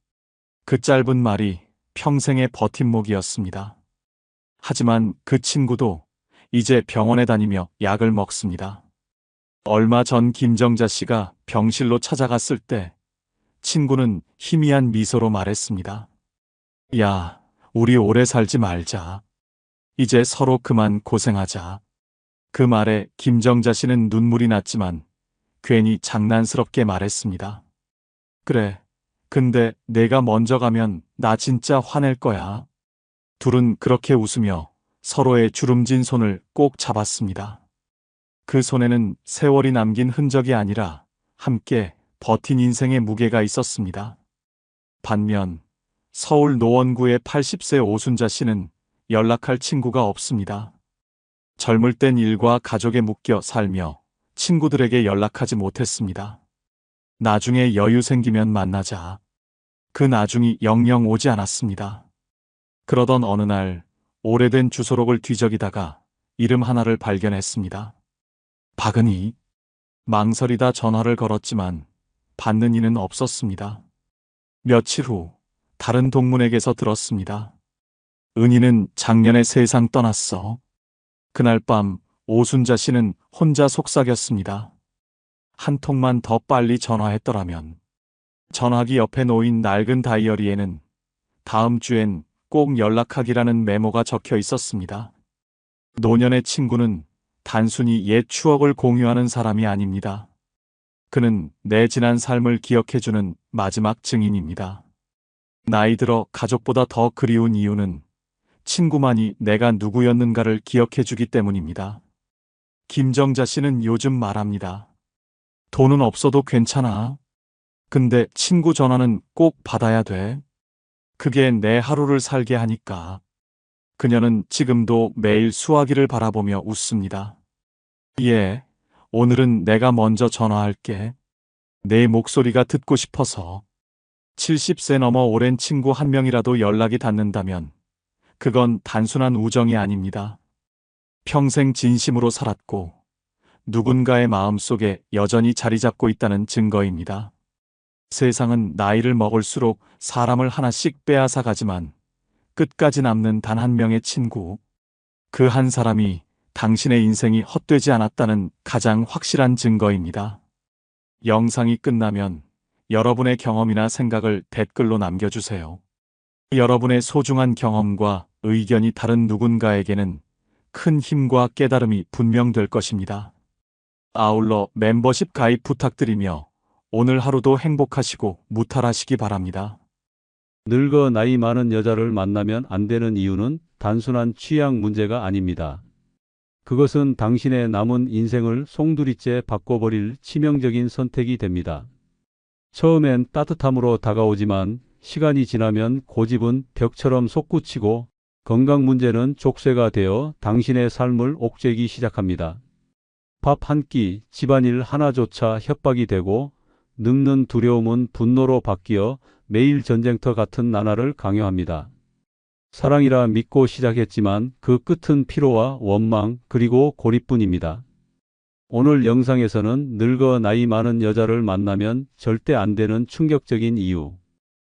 그 짧은 말이 평생의 버팀목이었습니다. 하지만 그 친구도 이제 병원에 다니며 약을 먹습니다. 얼마 전 김정자 씨가 병실로 찾아갔을 때 친구는 희미한 미소로 말했습니다. 야, 우리 오래 살지 말자. 이제 서로 그만 고생하자. 그 말에 김정자 씨는 눈물이 났지만 괜히 장난스럽게 말했습니다. 그래, 근데 내가 먼저 가면 나 진짜 화낼 거야. 둘은 그렇게 웃으며 서로의 주름진 손을 꼭 잡았습니다. 그 손에는 세월이 남긴 흔적이 아니라 함께 버틴 인생의 무게가 있었습니다. 반면 서울 노원구의 80세 오순자 씨는 연락할 친구가 없습니다. 젊을 땐 일과 가족에 묶여 살며 친구들에게 연락하지 못했습니다. 나중에 여유 생기면 만나자. 그 나중이 영영 오지 않았습니다. 그러던 어느 날 오래된 주소록을 뒤적이다가 이름 하나를 발견했습니다. 박은희. 망설이다 전화를 걸었지만 받는 이는 없었습니다. 며칠 후 다른 동문에게서 들었습니다. 은희는 작년에 세상 떠났어. 그날 밤 오순자 씨는 혼자 속삭였습니다. 한 통만 더 빨리 전화했더라면. 전화기 옆에 놓인 낡은 다이어리에는 다음 주엔 꼭 연락하기라는 메모가 적혀 있었습니다. 노년의 친구는 단순히 옛 추억을 공유하는 사람이 아닙니다. 그는 내 지난 삶을 기억해주는 마지막 증인입니다. 나이 들어 가족보다 더 그리운 이유는 친구만이 내가 누구였는가를 기억해주기 때문입니다. 김정자 씨는 요즘 말합니다. 돈은 없어도 괜찮아. 근데 친구 전화는 꼭 받아야 돼. 그게 내 하루를 살게 하니까. 그녀는 지금도 매일 수화기를 바라보며 웃습니다. 예, 오늘은 내가 먼저 전화할게. 내 목소리가 듣고 싶어서. 70세 넘어 오랜 친구 한 명이라도 연락이 닿는다면 그건 단순한 우정이 아닙니다. 평생 진심으로 살았고 누군가의 마음속에 여전히 자리 잡고 있다는 증거입니다. 세상은 나이를 먹을수록 사람을 하나씩 빼앗아 가지만 끝까지 남는 단 한 명의 친구. 그 한 사람이 당신의 인생이 헛되지 않았다는 가장 확실한 증거입니다. 영상이 끝나면 여러분의 경험이나 생각을 댓글로 남겨주세요. 여러분의 소중한 경험과 의견이 다른 누군가에게는 큰 힘과 깨달음이 분명될 것입니다. 아울러 멤버십 가입 부탁드리며 오늘 하루도 행복하시고 무탈하시기 바랍니다. 늙어 나이 많은 여자를 만나면 안 되는 이유는 단순한 취향 문제가 아닙니다. 그것은 당신의 남은 인생을 송두리째 바꿔버릴 치명적인 선택이 됩니다. 처음엔 따뜻함으로 다가오지만 시간이 지나면 고집은 벽처럼 솟구치고 건강 문제는 족쇄가 되어 당신의 삶을 옥죄기 시작합니다. 밥 한 끼, 집안일 하나조차 협박이 되고 늙는 두려움은 분노로 바뀌어 매일 전쟁터 같은 나날을 강요합니다. 사랑이라 믿고 시작했지만 그 끝은 피로와 원망 그리고 고립뿐입니다. 오늘 영상에서는 늙어 나이 많은 여자를 만나면 절대 안 되는 충격적인 이유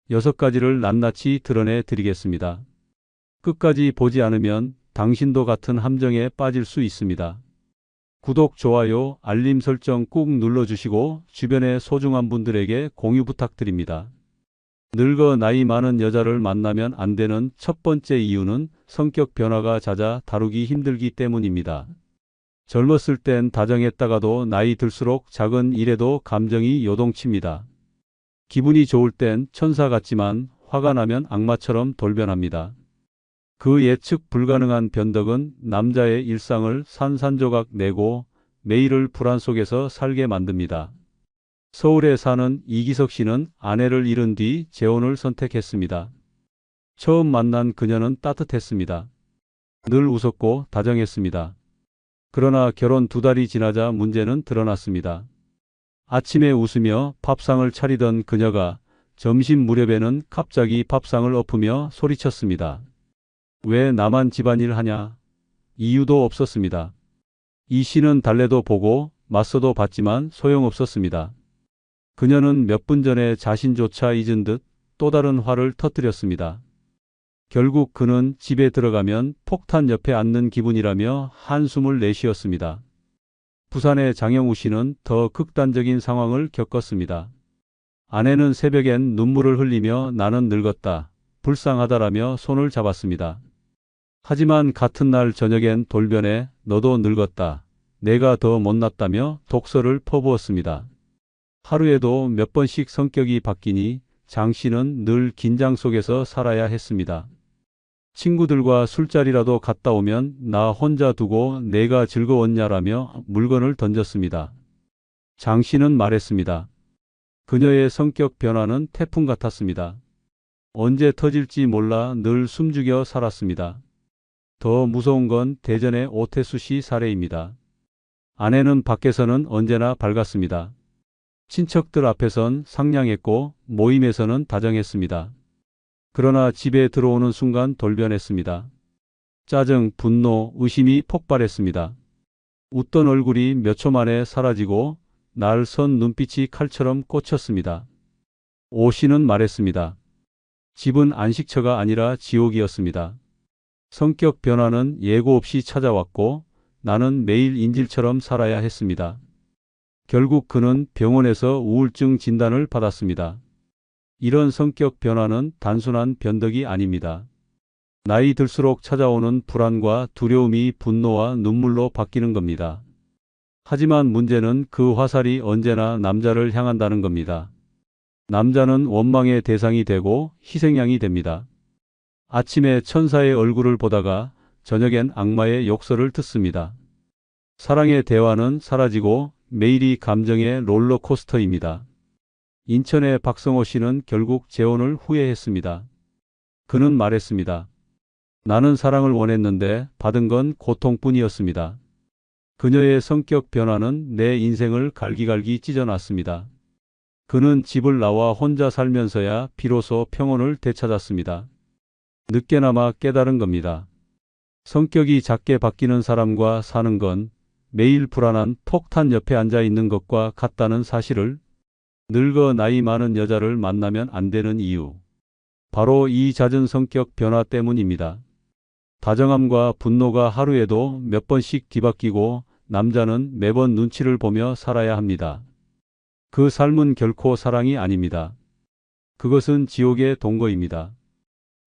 6가지를 낱낱이 드러내 드리겠습니다. 끝까지 보지 않으면 당신도 같은 함정에 빠질 수 있습니다. 구독, 좋아요, 알림 설정 꾹 눌러주시고 주변의 소중한 분들에게 공유 부탁드립니다. 늙어 나이 많은 여자를 만나면 안 되는 첫 번째 이유는 성격 변화가 잦아 다루기 힘들기 때문입니다. 젊었을 땐 다정했다가도 나이 들수록 작은 일에도 감정이 요동칩니다. 기분이 좋을 땐 천사 같지만 화가 나면 악마처럼 돌변합니다. 그 예측 불가능한 변덕은 남자의 일상을 산산조각 내고 매일을 불안 속에서 살게 만듭니다. 서울에 사는 이기석 씨는 아내를 잃은 뒤 재혼을 선택했습니다. 처음 만난 그녀는 따뜻했습니다. 늘 웃었고 다정했습니다. 그러나 결혼 2달이 지나자 문제는 드러났습니다. 아침에 웃으며 밥상을 차리던 그녀가 점심 무렵에는 갑자기 밥상을 엎으며 소리쳤습니다. 왜 나만 집안일 하냐? 이유도 없었습니다. 이 씨는 달래도 보고 맞서도 봤지만 소용없었습니다. 그녀는 몇 분 전에 자신조차 잊은 듯 또 다른 화를 터뜨렸습니다. 결국 그는 집에 들어가면 폭탄 옆에 앉는 기분이라며 한숨을 내쉬었습니다. 부산의 장영우 씨는 더 극단적인 상황을 겪었습니다. 아내는 새벽엔 눈물을 흘리며 나는 늙었다, 불쌍하다라며 손을 잡았습니다. 하지만 같은 날 저녁엔 돌변해 너도 늙었다, 내가 더 못났다며 독서를 퍼부었습니다. 하루에도 몇 번씩 성격이 바뀌니 장 씨는 늘 긴장 속에서 살아야 했습니다. 친구들과 술자리라도 갔다 오면 나 혼자 두고 내가 즐거웠냐라며 물건을 던졌습니다. 장 씨는 말했습니다. 그녀의 성격 변화는 태풍 같았습니다. 언제 터질지 몰라 늘 숨죽여 살았습니다. 더 무서운 건 대전의 오태수 씨 사례입니다. 아내는 밖에서는 언제나 밝았습니다. 친척들 앞에선 상냥했고 모임에서는 다정했습니다. 그러나 집에 들어오는 순간 돌변했습니다. 짜증, 분노, 의심이 폭발했습니다. 웃던 얼굴이 몇 초 만에 사라지고 날 선 눈빛이 칼처럼 꽂혔습니다. 오 씨는 말했습니다. 집은 안식처가 아니라 지옥이었습니다. 성격 변화는 예고 없이 찾아왔고 나는 매일 인질처럼 살아야 했습니다. 결국 그는 병원에서 우울증 진단을 받았습니다. 이런 성격 변화는 단순한 변덕이 아닙니다. 나이 들수록 찾아오는 불안과 두려움이 분노와 눈물로 바뀌는 겁니다. 하지만 문제는 그 화살이 언제나 남자를 향한다는 겁니다. 남자는 원망의 대상이 되고 희생양이 됩니다. 아침에 천사의 얼굴을 보다가 저녁엔 악마의 욕설을 듣습니다. 사랑의 대화는 사라지고 매일이 감정의 롤러코스터입니다. 인천의 박성호 씨는 결국 재혼을 후회했습니다. 그는 말했습니다. 나는 사랑을 원했는데 받은 건 고통뿐이었습니다. 그녀의 성격 변화는 내 인생을 갈기갈기 찢어놨습니다. 그는 집을 나와 혼자 살면서야 비로소 평온을 되찾았습니다. 늦게나마 깨달은 겁니다. 성격이 작게 바뀌는 사람과 사는 건 매일 불안한 폭탄 옆에 앉아 있는 것과 같다는 사실을 늙어 나이 많은 여자를 만나면 안 되는 이유. 바로 이 잦은 성격 변화 때문입니다. 다정함과 분노가 하루에도 몇 번씩 뒤바뀌고 남자는 매번 눈치를 보며 살아야 합니다. 그 삶은 결코 사랑이 아닙니다. 그것은 지옥의 동거입니다.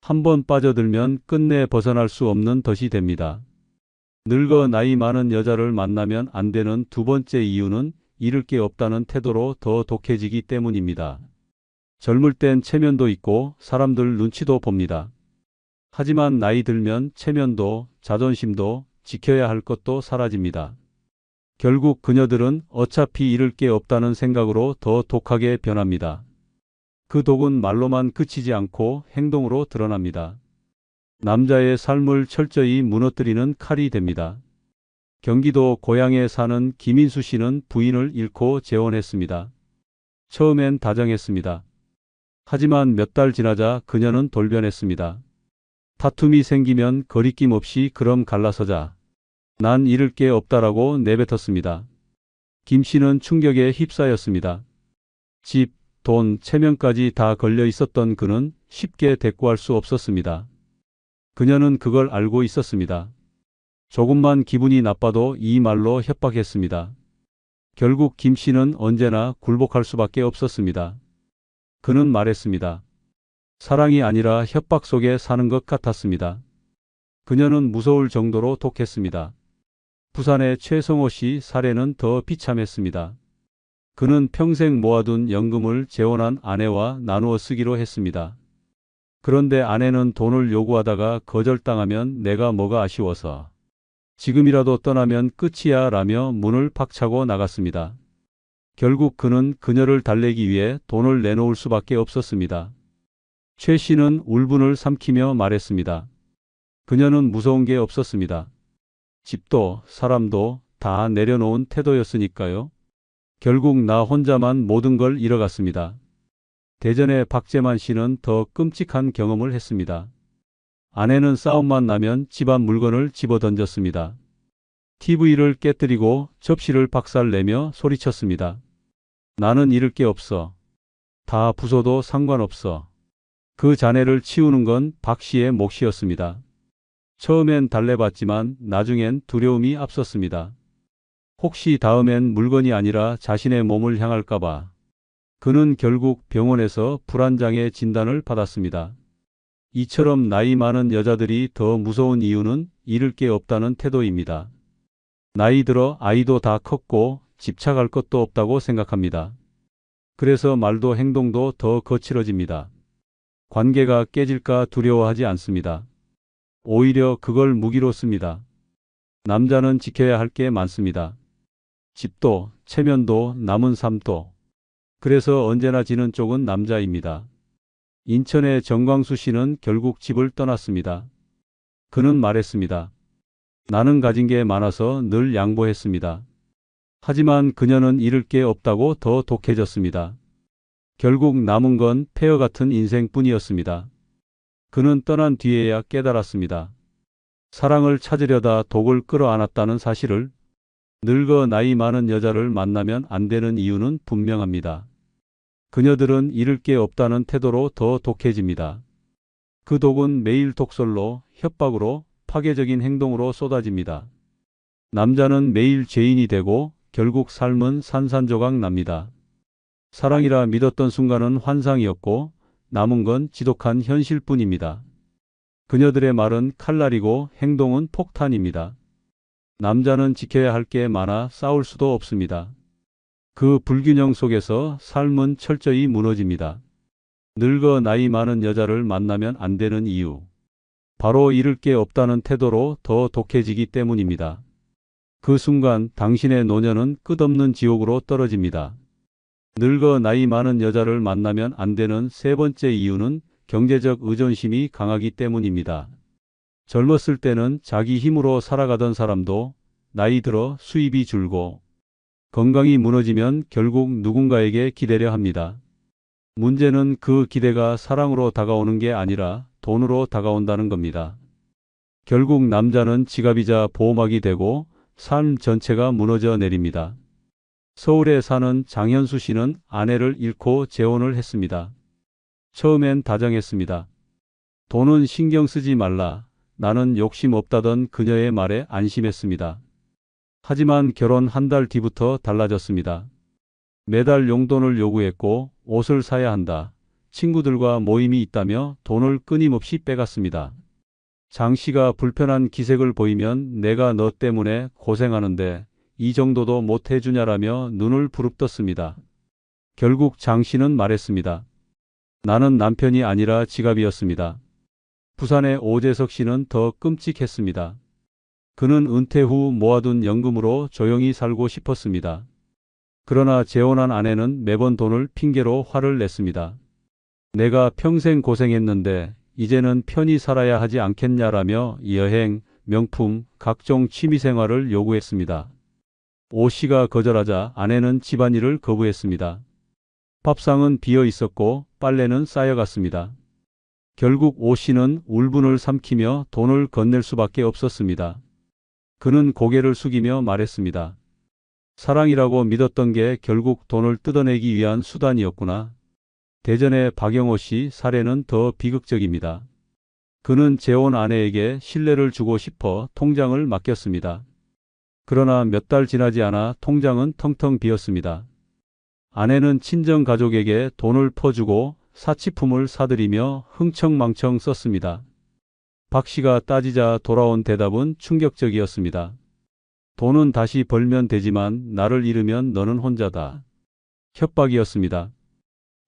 한번 빠져들면 끝내 벗어날 수 없는 덫이 됩니다. 늙어 나이 많은 여자를 만나면 안 되는 두 번째 이유는 잃을 게 없다는 태도로 더 독해지기 때문입니다. 젊을 땐 체면도 있고 사람들 눈치도 봅니다. 하지만 나이 들면 체면도 자존심도 지켜야 할 것도 사라집니다. 결국 그녀들은 어차피 잃을 게 없다는 생각으로 더 독하게 변합니다. 그 독은 말로만 그치지 않고 행동으로 드러납니다. 남자의 삶을 철저히 무너뜨리는 칼이 됩니다. 경기도 고양에 사는 김인수 씨는 부인을 잃고 재혼했습니다. 처음엔 다정했습니다. 하지만 몇 달 지나자 그녀는 돌변했습니다. 다툼이 생기면 거리낌 없이 그럼 갈라서자. 난 잃을 게 없다라고 내뱉었습니다. 김 씨는 충격에 휩싸였습니다. 집, 돈, 체면까지 다 걸려 있었던 그는 쉽게 대꾸할 수 없었습니다. 그녀는 그걸 알고 있었습니다. 조금만 기분이 나빠도 이 말로 협박했습니다. 결국 김 씨는 언제나 굴복할 수밖에 없었습니다. 그는 말했습니다. 사랑이 아니라 협박 속에 사는 것 같았습니다. 그녀는 무서울 정도로 독했습니다. 부산의 최성호 씨 사례는 더 비참했습니다. 그는 평생 모아둔 연금을 재혼한 아내와 나누어 쓰기로 했습니다. 그런데 아내는 돈을 요구하다가 거절당하면 내가 뭐가 아쉬워서 지금이라도 떠나면 끝이야 라며 문을 박차고 나갔습니다. 결국 그는 그녀를 달래기 위해 돈을 내놓을 수밖에 없었습니다. 최 씨는 울분을 삼키며 말했습니다. 그녀는 무서운 게 없었습니다. 집도 사람도 다 내려놓은 태도였으니까요. 결국 나 혼자만 모든 걸 잃어갔습니다. 대전의 박재만 씨는 더 끔찍한 경험을 했습니다. 아내는 싸움만 나면 집안 물건을 집어던졌습니다. TV를 깨뜨리고 접시를 박살내며 소리쳤습니다. 나는 잃을 게 없어. 다 부숴도 상관없어. 그 자네를 치우는 건 박 씨의 몫이었습니다. 처음엔 달래봤지만 나중엔 두려움이 앞섰습니다. 혹시 다음엔 물건이 아니라 자신의 몸을 향할까봐. 그는 결국 병원에서 불안장애 진단을 받았습니다. 이처럼 나이 많은 여자들이 더 무서운 이유는 잃을 게 없다는 태도입니다. 나이 들어 아이도 다 컸고 집착할 것도 없다고 생각합니다. 그래서 말도 행동도 더 거칠어집니다. 관계가 깨질까 두려워하지 않습니다. 오히려 그걸 무기로 씁니다. 남자는 지켜야 할 게 많습니다. 집도, 체면도, 남은 삶도. 그래서 언제나 지는 쪽은 남자입니다. 인천의 정광수 씨는 결국 집을 떠났습니다. 그는 말했습니다. 나는 가진 게 많아서 늘 양보했습니다. 하지만 그녀는 잃을 게 없다고 더 독해졌습니다. 결국 남은 건 폐허 같은 인생뿐이었습니다. 그는 떠난 뒤에야 깨달았습니다. 사랑을 찾으려다 독을 끌어안았다는 사실을. 늙어 나이 많은 여자를 만나면 안 되는 이유는 분명합니다. 그녀들은 잃을 게 없다는 태도로 더 독해집니다. 그 독은 매일 독설로, 협박으로, 파괴적인 행동으로 쏟아집니다. 남자는 매일 죄인이 되고 결국 삶은 산산조각 납니다. 사랑이라 믿었던 순간은 환상이었고 남은 건 지독한 현실뿐입니다. 그녀들의 말은 칼날이고 행동은 폭탄입니다. 남자는 지켜야 할 게 많아 싸울 수도 없습니다. 그 불균형 속에서 삶은 철저히 무너집니다. 늙어 나이 많은 여자를 만나면 안 되는 이유. 바로 잃을 게 없다는 태도로 더 독해지기 때문입니다. 그 순간 당신의 노년은 끝없는 지옥으로 떨어집니다. 늙어 나이 많은 여자를 만나면 안 되는 세 번째 이유는 경제적 의존심이 강하기 때문입니다. 젊었을 때는 자기 힘으로 살아가던 사람도 나이 들어 수입이 줄고 건강이 무너지면 결국 누군가에게 기대려 합니다. 문제는 그 기대가 사랑으로 다가오는 게 아니라 돈으로 다가온다는 겁니다. 결국 남자는 지갑이자 보호막이 되고 삶 전체가 무너져 내립니다. 서울에 사는 장현수 씨는 아내를 잃고 재혼을 했습니다. 처음엔 다정했습니다. 돈은 신경 쓰지 말라. 나는 욕심 없다던 그녀의 말에 안심했습니다. 하지만 결혼 한 달 뒤부터 달라졌습니다. 매달 용돈을 요구했고 옷을 사야 한다. 친구들과 모임이 있다며 돈을 끊임없이 빼갔습니다. 장 씨가 불편한 기색을 보이면 내가 너 때문에 고생하는데 이 정도도 못 해주냐라며 눈을 부릅떴습니다. 결국 장 씨는 말했습니다. 나는 남편이 아니라 지갑이었습니다. 부산의 오재석 씨는 더 끔찍했습니다. 그는 은퇴 후 모아둔 연금으로 조용히 살고 싶었습니다. 그러나 재혼한 아내는 매번 돈을 핑계로 화를 냈습니다. 내가 평생 고생했는데 이제는 편히 살아야 하지 않겠냐라며 여행, 명품, 각종 취미생활을 요구했습니다. 오 씨가 거절하자 아내는 집안일을 거부했습니다. 밥상은 비어 있었고 빨래는 쌓여갔습니다. 결국 오 씨는 울분을 삼키며 돈을 건넬 수밖에 없었습니다. 그는 고개를 숙이며 말했습니다. 사랑이라고 믿었던 게 결국 돈을 뜯어내기 위한 수단이었구나. 대전의 박영호 씨 사례는 더 비극적입니다. 그는 재혼 아내에게 신뢰를 주고 싶어 통장을 맡겼습니다. 그러나 몇 달 지나지 않아 통장은 텅텅 비었습니다. 아내는 친정 가족에게 돈을 퍼주고 사치품을 사들이며 흥청망청 썼습니다. 박 씨가 따지자 돌아온 대답은 충격적이었습니다. 돈은 다시 벌면 되지만 나를 잃으면 너는 혼자다. 협박이었습니다.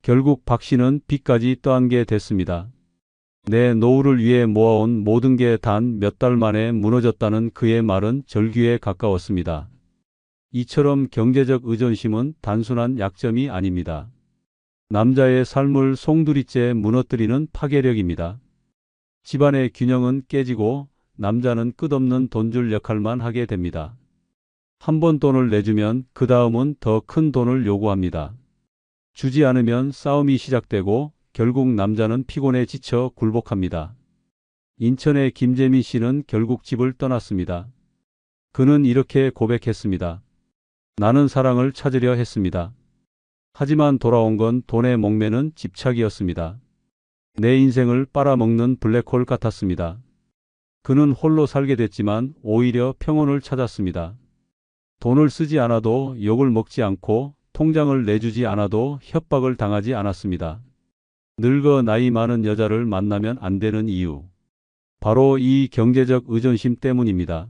결국 박 씨는 빚까지 떠안게 됐습니다. 내 노후를 위해 모아온 모든 게 단 몇 달 만에 무너졌다는 그의 말은 절규에 가까웠습니다. 이처럼 경제적 의존심은 단순한 약점이 아닙니다. 남자의 삶을 송두리째 무너뜨리는 파괴력입니다. 집안의 균형은 깨지고 남자는 끝없는 돈줄 역할만 하게 됩니다. 한 번 돈을 내주면 그 다음은 더 큰 돈을 요구합니다. 주지 않으면 싸움이 시작되고 결국 남자는 피곤해 지쳐 굴복합니다. 인천의 김재민 씨는 결국 집을 떠났습니다. 그는 이렇게 고백했습니다. 나는 사랑을 찾으려 했습니다. 하지만 돌아온 건 돈에 목매는 집착이었습니다. 내 인생을 빨아먹는 블랙홀 같았습니다. 그는 홀로 살게 됐지만 오히려 평온을 찾았습니다. 돈을 쓰지 않아도 욕을 먹지 않고 통장을 내주지 않아도 협박을 당하지 않았습니다. 늙어 나이 많은 여자를 만나면 안 되는 이유. 바로 이 경제적 의존심 때문입니다.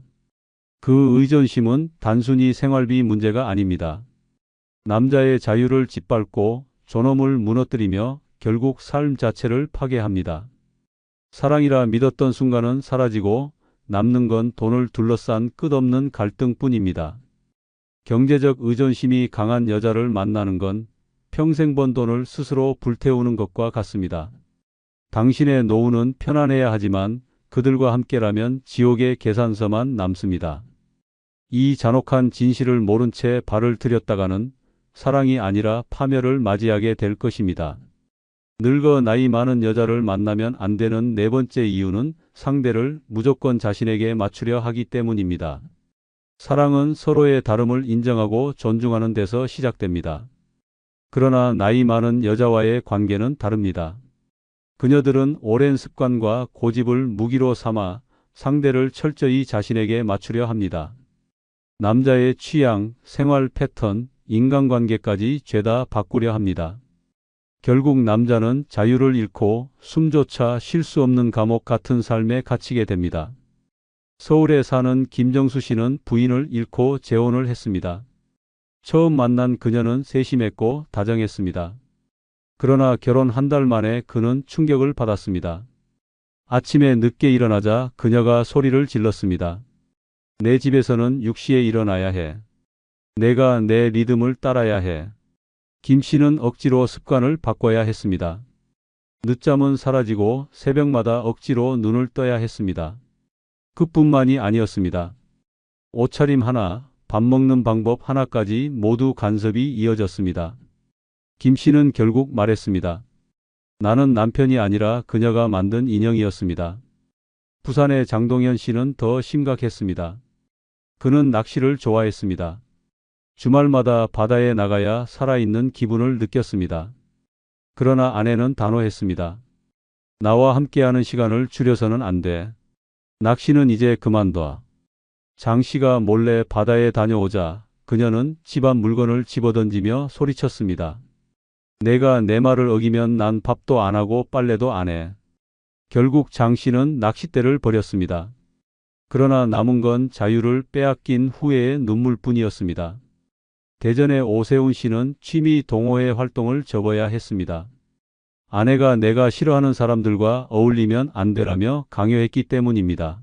그 의존심은 단순히 생활비 문제가 아닙니다. 남자의 자유를 짓밟고 존엄을 무너뜨리며 결국 삶 자체를 파괴합니다. 사랑이라 믿었던 순간은 사라지고 남는 건 돈을 둘러싼 끝없는 갈등뿐입니다. 경제적 의존심이 강한 여자를 만나는 건 평생 번 돈을 스스로 불태우는 것과 같습니다. 당신의 노후는 편안해야 하지만 그들과 함께라면 지옥의 계산서만 남습니다. 이 잔혹한 진실을 모른 채 발을 들였다가는 사랑이 아니라 파멸을 맞이하게 될 것입니다. 늙어 나이 많은 여자를 만나면 안 되는 네 번째 이유는 상대를 무조건 자신에게 맞추려 하기 때문입니다. 사랑은 서로의 다름을 인정하고 존중하는 데서 시작됩니다. 그러나 나이 많은 여자와의 관계는 다릅니다. 그녀들은 오랜 습관과 고집을 무기로 삼아 상대를 철저히 자신에게 맞추려 합니다. 남자의 취향, 생활 패턴, 인간관계까지 죄다 바꾸려 합니다. 결국 남자는 자유를 잃고 숨조차 쉴 수 없는 감옥 같은 삶에 갇히게 됩니다. 서울에 사는 김정수 씨는 부인을 잃고 재혼을 했습니다. 처음 만난 그녀는 세심했고 다정했습니다. 그러나 결혼 한 달 만에 그는 충격을 받았습니다. 아침에 늦게 일어나자 그녀가 소리를 질렀습니다. 내 집에서는 6시에 일어나야 해. 내가 내 리듬을 따라야 해. 김 씨는 억지로 습관을 바꿔야 했습니다. 늦잠은 사라지고 새벽마다 억지로 눈을 떠야 했습니다. 그뿐만이 아니었습니다. 옷차림 하나, 밥 먹는 방법 하나까지 모두 간섭이 이어졌습니다. 김 씨는 결국 말했습니다. 나는 남편이 아니라 그녀가 만든 인형이었습니다. 부산의 장동현 씨는 더 심각했습니다. 그는 낚시를 좋아했습니다. 주말마다 바다에 나가야 살아있는 기분을 느꼈습니다. 그러나 아내는 단호했습니다. 나와 함께하는 시간을 줄여서는 안 돼. 낚시는 이제 그만둬. 장 씨가 몰래 바다에 다녀오자 그녀는 집안 물건을 집어던지며 소리쳤습니다. 내가 내 말을 어기면 난 밥도 안 하고 빨래도 안 해. 결국 장 씨는 낚싯대를 버렸습니다. 그러나 남은 건 자유를 빼앗긴 후회의 눈물뿐이었습니다. 대전의 오세훈 씨는 취미 동호회 활동을 접어야 했습니다. 아내가 내가 싫어하는 사람들과 어울리면 안 되라며 강요했기 때문입니다.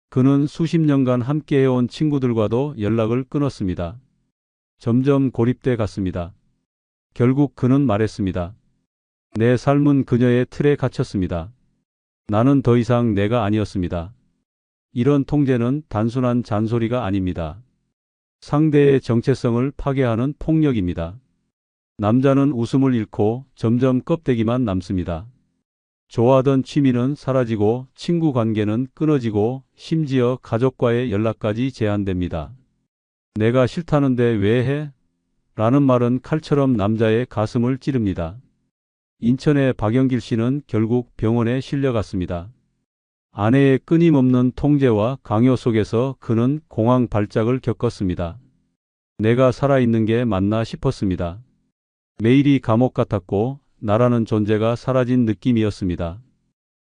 그는 수십 년간 함께해온 친구들과도 연락을 끊었습니다. 점점 고립돼 갔습니다. 결국 그는 말했습니다. 내 삶은 그녀의 틀에 갇혔습니다. 나는 더 이상 내가 아니었습니다. 이런 통제는 단순한 잔소리가 아닙니다. 상대의 정체성을 파괴하는 폭력입니다. 남자는 웃음을 잃고 점점 껍데기만 남습니다. 좋아하던 취미는 사라지고 친구 관계는 끊어지고 심지어 가족과의 연락까지 제한됩니다. 내가 싫다는데 왜 해? 라는 말은 칼처럼 남자의 가슴을 찌릅니다. 인천의 박영길 씨는 결국 병원에 실려갔습니다. 아내의 끊임없는 통제와 강요 속에서 그는 공황 발작을 겪었습니다. 내가 살아있는 게 맞나 싶었습니다. 매일이 감옥 같았고 나라는 존재가 사라진 느낌이었습니다.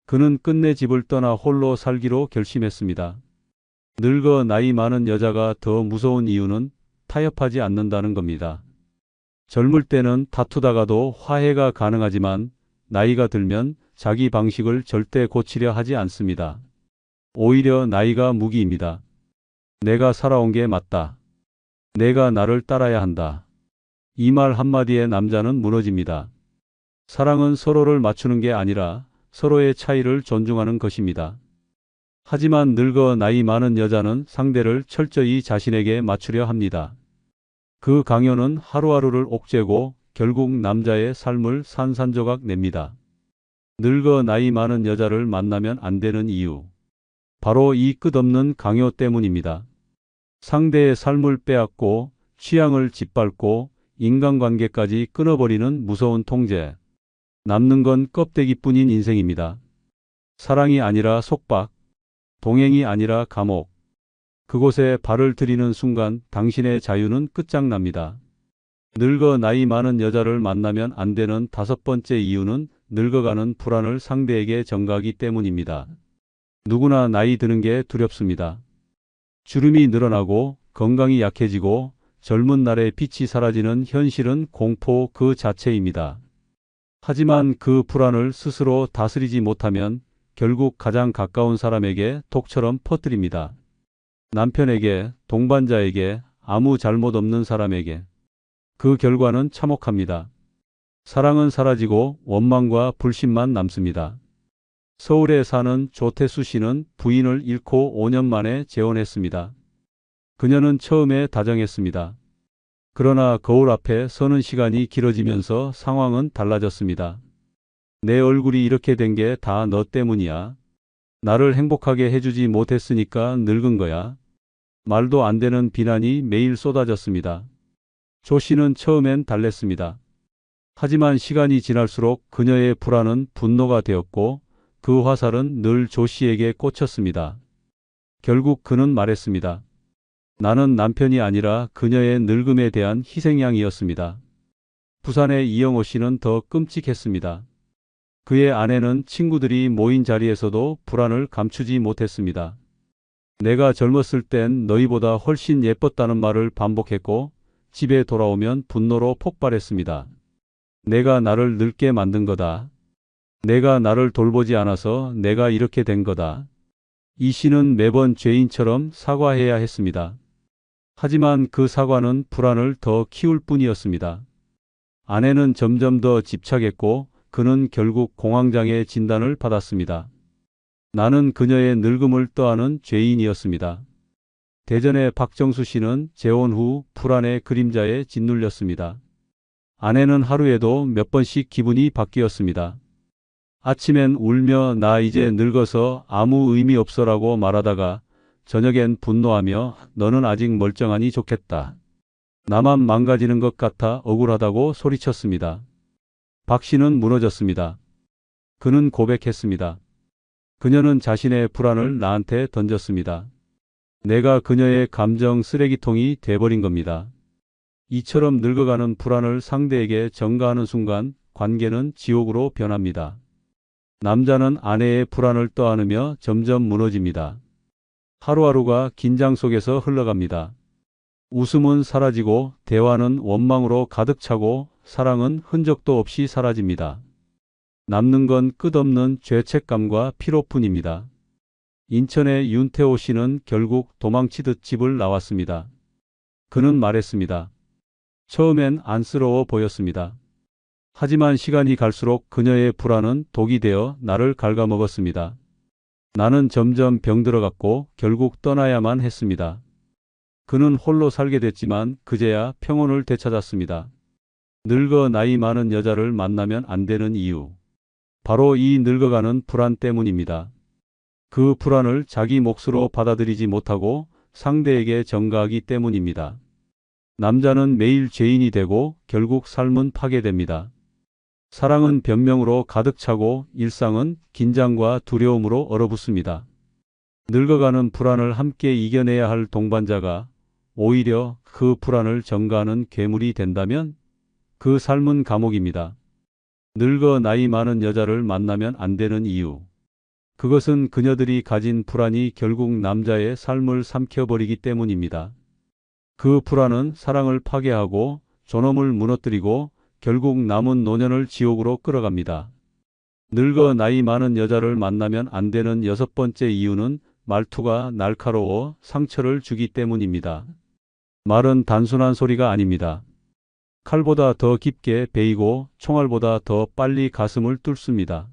그는 끝내 집을 떠나 홀로 살기로 결심했습니다. 늙어 나이 많은 여자가 더 무서운 이유는 타협하지 않는다는 겁니다. 젊을 때는 다투다가도 화해가 가능하지만 나이가 들면 자기 방식을 절대 고치려 하지 않습니다. 오히려 나이가 무기입니다. 내가 살아온 게 맞다. 내가 나를 따라야 한다. 이 말 한마디에 남자는 무너집니다. 사랑은 서로를 맞추는 게 아니라 서로의 차이를 존중하는 것입니다. 하지만 늙어 나이 많은 여자는 상대를 철저히 자신에게 맞추려 합니다. 그 강요는 하루하루를 옥죄고 결국 남자의 삶을 산산조각 냅니다. 늙어 나이 많은 여자를 만나면 안 되는 이유. 바로 이 끝없는 강요 때문입니다. 상대의 삶을 빼앗고 취향을 짓밟고 인간관계까지 끊어버리는 무서운 통제. 남는 건 껍데기뿐인 인생입니다. 사랑이 아니라 속박, 동행이 아니라 감옥. 그곳에 발을 들이는 순간 당신의 자유는 끝장납니다. 늙어 나이 많은 여자를 만나면 안 되는 다섯 번째 이유는 늙어가는 불안을 상대에게 전가하기 때문입니다. 누구나 나이 드는 게 두렵습니다. 주름이 늘어나고 건강이 약해지고 젊은 날의 빛이 사라지는 현실은 공포 그 자체입니다. 하지만 그 불안을 스스로 다스리지 못하면 결국 가장 가까운 사람에게 독처럼 퍼뜨립니다. 남편에게, 동반자에게, 아무 잘못 없는 사람에게. 그 결과는 참혹합니다. 사랑은 사라지고 원망과 불신만 남습니다. 서울에 사는 조태수 씨는 부인을 잃고 5년 만에 재혼했습니다. 그녀는 처음에 다정했습니다. 그러나 거울 앞에 서는 시간이 길어지면서 상황은 달라졌습니다. 내 얼굴이 이렇게 된 게 다 너 때문이야. 나를 행복하게 해주지 못했으니까 늙은 거야. 말도 안 되는 비난이 매일 쏟아졌습니다. 조 씨는 처음엔 달랬습니다. 하지만 시간이 지날수록 그녀의 불안은 분노가 되었고 그 화살은 늘 조 씨에게 꽂혔습니다. 결국 그는 말했습니다. 나는 남편이 아니라 그녀의 늙음에 대한 희생양이었습니다. 부산의 이영호 씨는 더 끔찍했습니다. 그의 아내는 친구들이 모인 자리에서도 불안을 감추지 못했습니다. 내가 젊었을 땐 너희보다 훨씬 예뻤다는 말을 반복했고 집에 돌아오면 분노로 폭발했습니다. 내가 나를 늙게 만든 거다. 내가 나를 돌보지 않아서 내가 이렇게 된 거다. 이 씨는 매번 죄인처럼 사과해야 했습니다. 하지만 그 사과는 불안을 더 키울 뿐이었습니다. 아내는 점점 더 집착했고 그는 결국 공황장애 진단을 받았습니다. 나는 그녀의 늙음을 떠안은 죄인이었습니다. 대전의 박정수 씨는 재혼 후 불안의 그림자에 짓눌렸습니다. 아내는 하루에도 몇 번씩 기분이 바뀌었습니다. 아침엔 울며 나 이제 늙어서 아무 의미 없어라고 말하다가 저녁엔 분노하며 너는 아직 멀쩡하니 좋겠다. 나만 망가지는 것 같아 억울하다고 소리쳤습니다. 박 씨는 무너졌습니다. 그는 고백했습니다. 그녀는 자신의 불안을 나한테 던졌습니다. 내가 그녀의 감정 쓰레기통이 돼버린 겁니다. 이처럼 늙어가는 불안을 상대에게 전가하는 순간 관계는 지옥으로 변합니다. 남자는 아내의 불안을 떠안으며 점점 무너집니다. 하루하루가 긴장 속에서 흘러갑니다. 웃음은 사라지고 대화는 원망으로 가득 차고 사랑은 흔적도 없이 사라집니다. 남는 건 끝없는 죄책감과 피로뿐입니다. 인천의 윤태호 씨는 결국 도망치듯 집을 나왔습니다. 그는 말했습니다. 처음엔 안쓰러워 보였습니다. 하지만 시간이 갈수록 그녀의 불안은 독이 되어 나를 갉아먹었습니다. 나는 점점 병들어갔고 결국 떠나야만 했습니다. 그는 홀로 살게 됐지만 그제야 평온을 되찾았습니다. 늙어 나이 많은 여자를 만나면 안 되는 이유. 바로 이 늙어가는 불안 때문입니다. 그 불안을 자기 몫으로 받아들이지 못하고 상대에게 전가하기 때문입니다. 남자는 매일 죄인이 되고 결국 삶은 파괴됩니다. 사랑은 변명으로 가득 차고 일상은 긴장과 두려움으로 얼어붙습니다. 늙어가는 불안을 함께 이겨내야 할 동반자가 오히려 그 불안을 전가하는 괴물이 된다면 그 삶은 감옥입니다. 늙어 나이 많은 여자를 만나면 안 되는 이유. 그것은 그녀들이 가진 불안이 결국 남자의 삶을 삼켜버리기 때문입니다. 그 불안은 사랑을 파괴하고 존엄을 무너뜨리고 결국 남은 노년을 지옥으로 끌어갑니다. 늙어 나이 많은 여자를 만나면 안 되는 6번째 이유는 말투가 날카로워 상처를 주기 때문입니다. 말은 단순한 소리가 아닙니다. 칼보다 더 깊게 베이고 총알보다 더 빨리 가슴을 뚫습니다.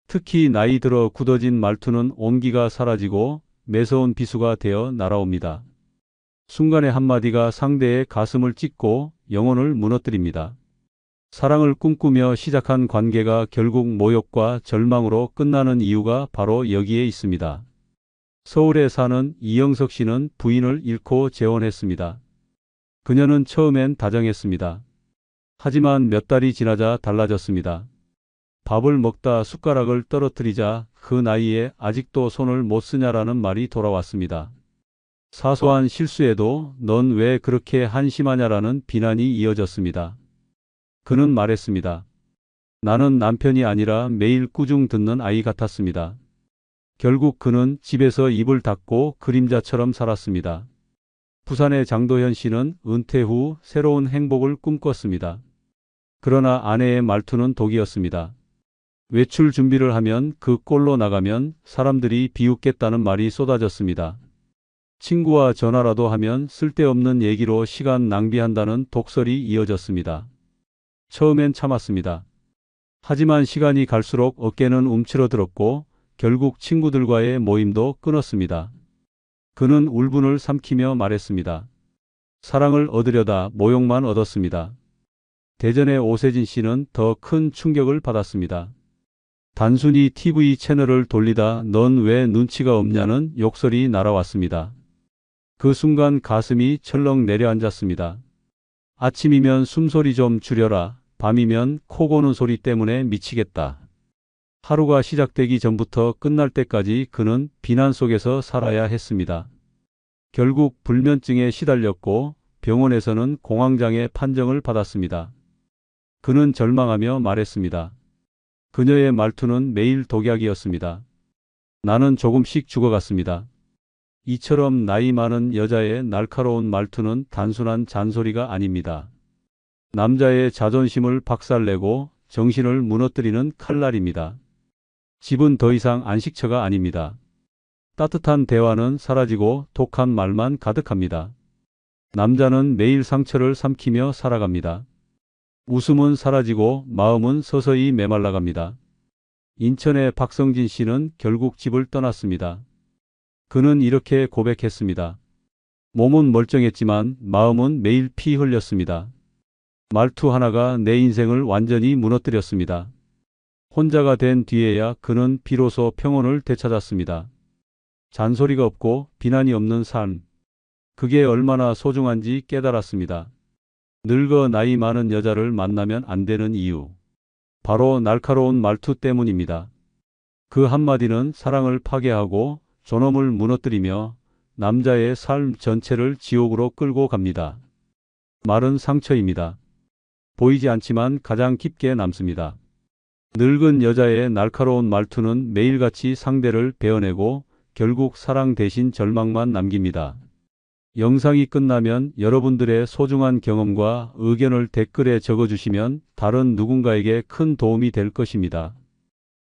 특히 나이 들어 굳어진 말투는 온기가 사라지고 매서운 비수가 되어 날아옵니다. 순간의 한마디가 상대의 가슴을 찢고 영혼을 무너뜨립니다. 사랑을 꿈꾸며 시작한 관계가 결국 모욕과 절망으로 끝나는 이유가 바로 여기에 있습니다. 서울에 사는 이영석 씨는 부인을 잃고 재혼했습니다. 그녀는 처음엔 다정했습니다. 하지만 몇 달이 지나자 달라졌습니다. 밥을 먹다 숟가락을 떨어뜨리자 그 나이에 아직도 손을 못 쓰냐라는 말이 돌아왔습니다. 사소한 실수에도 넌 왜 그렇게 한심하냐라는 비난이 이어졌습니다. 그는 말했습니다. 나는 남편이 아니라 매일 꾸중 듣는 아이 같았습니다. 결국 그는 집에서 입을 닫고 그림자처럼 살았습니다. 부산의 장도현 씨는 은퇴 후 새로운 행복을 꿈꿨습니다. 그러나 아내의 말투는 독이었습니다. 외출 준비를 하면 그 꼴로 나가면 사람들이 비웃겠다는 말이 쏟아졌습니다. 친구와 전화라도 하면 쓸데없는 얘기로 시간 낭비한다는 독설이 이어졌습니다. 처음엔 참았습니다. 하지만 시간이 갈수록 어깨는 움츠러들었고 결국 친구들과의 모임도 끊었습니다. 그는 울분을 삼키며 말했습니다. 사랑을 얻으려다 모욕만 얻었습니다. 대전의 오세진 씨는 더 큰 충격을 받았습니다. 단순히 TV 채널을 돌리다 넌 왜 눈치가 없냐는 욕설이 날아왔습니다. 그 순간 가슴이 철렁 내려앉았습니다. 아침이면 숨소리 좀 줄여라. 밤이면 코 고는 소리 때문에 미치겠다. 하루가 시작되기 전부터 끝날 때까지 그는 비난 속에서 살아야 했습니다. 결국 불면증에 시달렸고 병원에서는 공황장애 판정을 받았습니다. 그는 절망하며 말했습니다. 그녀의 말투는 매일 독약이었습니다. 나는 조금씩 죽어갔습니다. 이처럼 나이 많은 여자의 날카로운 말투는 단순한 잔소리가 아닙니다. 남자의 자존심을 박살내고 정신을 무너뜨리는 칼날입니다. 집은 더 이상 안식처가 아닙니다. 따뜻한 대화는 사라지고 독한 말만 가득합니다. 남자는 매일 상처를 삼키며 살아갑니다. 웃음은 사라지고 마음은 서서히 메말라갑니다. 인천의 박성진 씨는 결국 집을 떠났습니다. 그는 이렇게 고백했습니다. 몸은 멀쩡했지만 마음은 매일 피 흘렸습니다. 말투 하나가 내 인생을 완전히 무너뜨렸습니다. 혼자가 된 뒤에야 그는 비로소 평온을 되찾았습니다. 잔소리가 없고 비난이 없는 삶. 그게 얼마나 소중한지 깨달았습니다. 늙어 나이 많은 여자를 만나면 안 되는 이유. 바로 날카로운 말투 때문입니다. 그 한마디는 사랑을 파괴하고 존엄을 무너뜨리며 남자의 삶 전체를 지옥으로 끌고 갑니다. 말은 상처입니다. 보이지 않지만 가장 깊게 남습니다. 늙은 여자의 날카로운 말투는 매일같이 상대를 베어내고 결국 사랑 대신 절망만 남깁니다. 영상이 끝나면 여러분들의 소중한 경험과 의견을 댓글에 적어주시면 다른 누군가에게 큰 도움이 될 것입니다.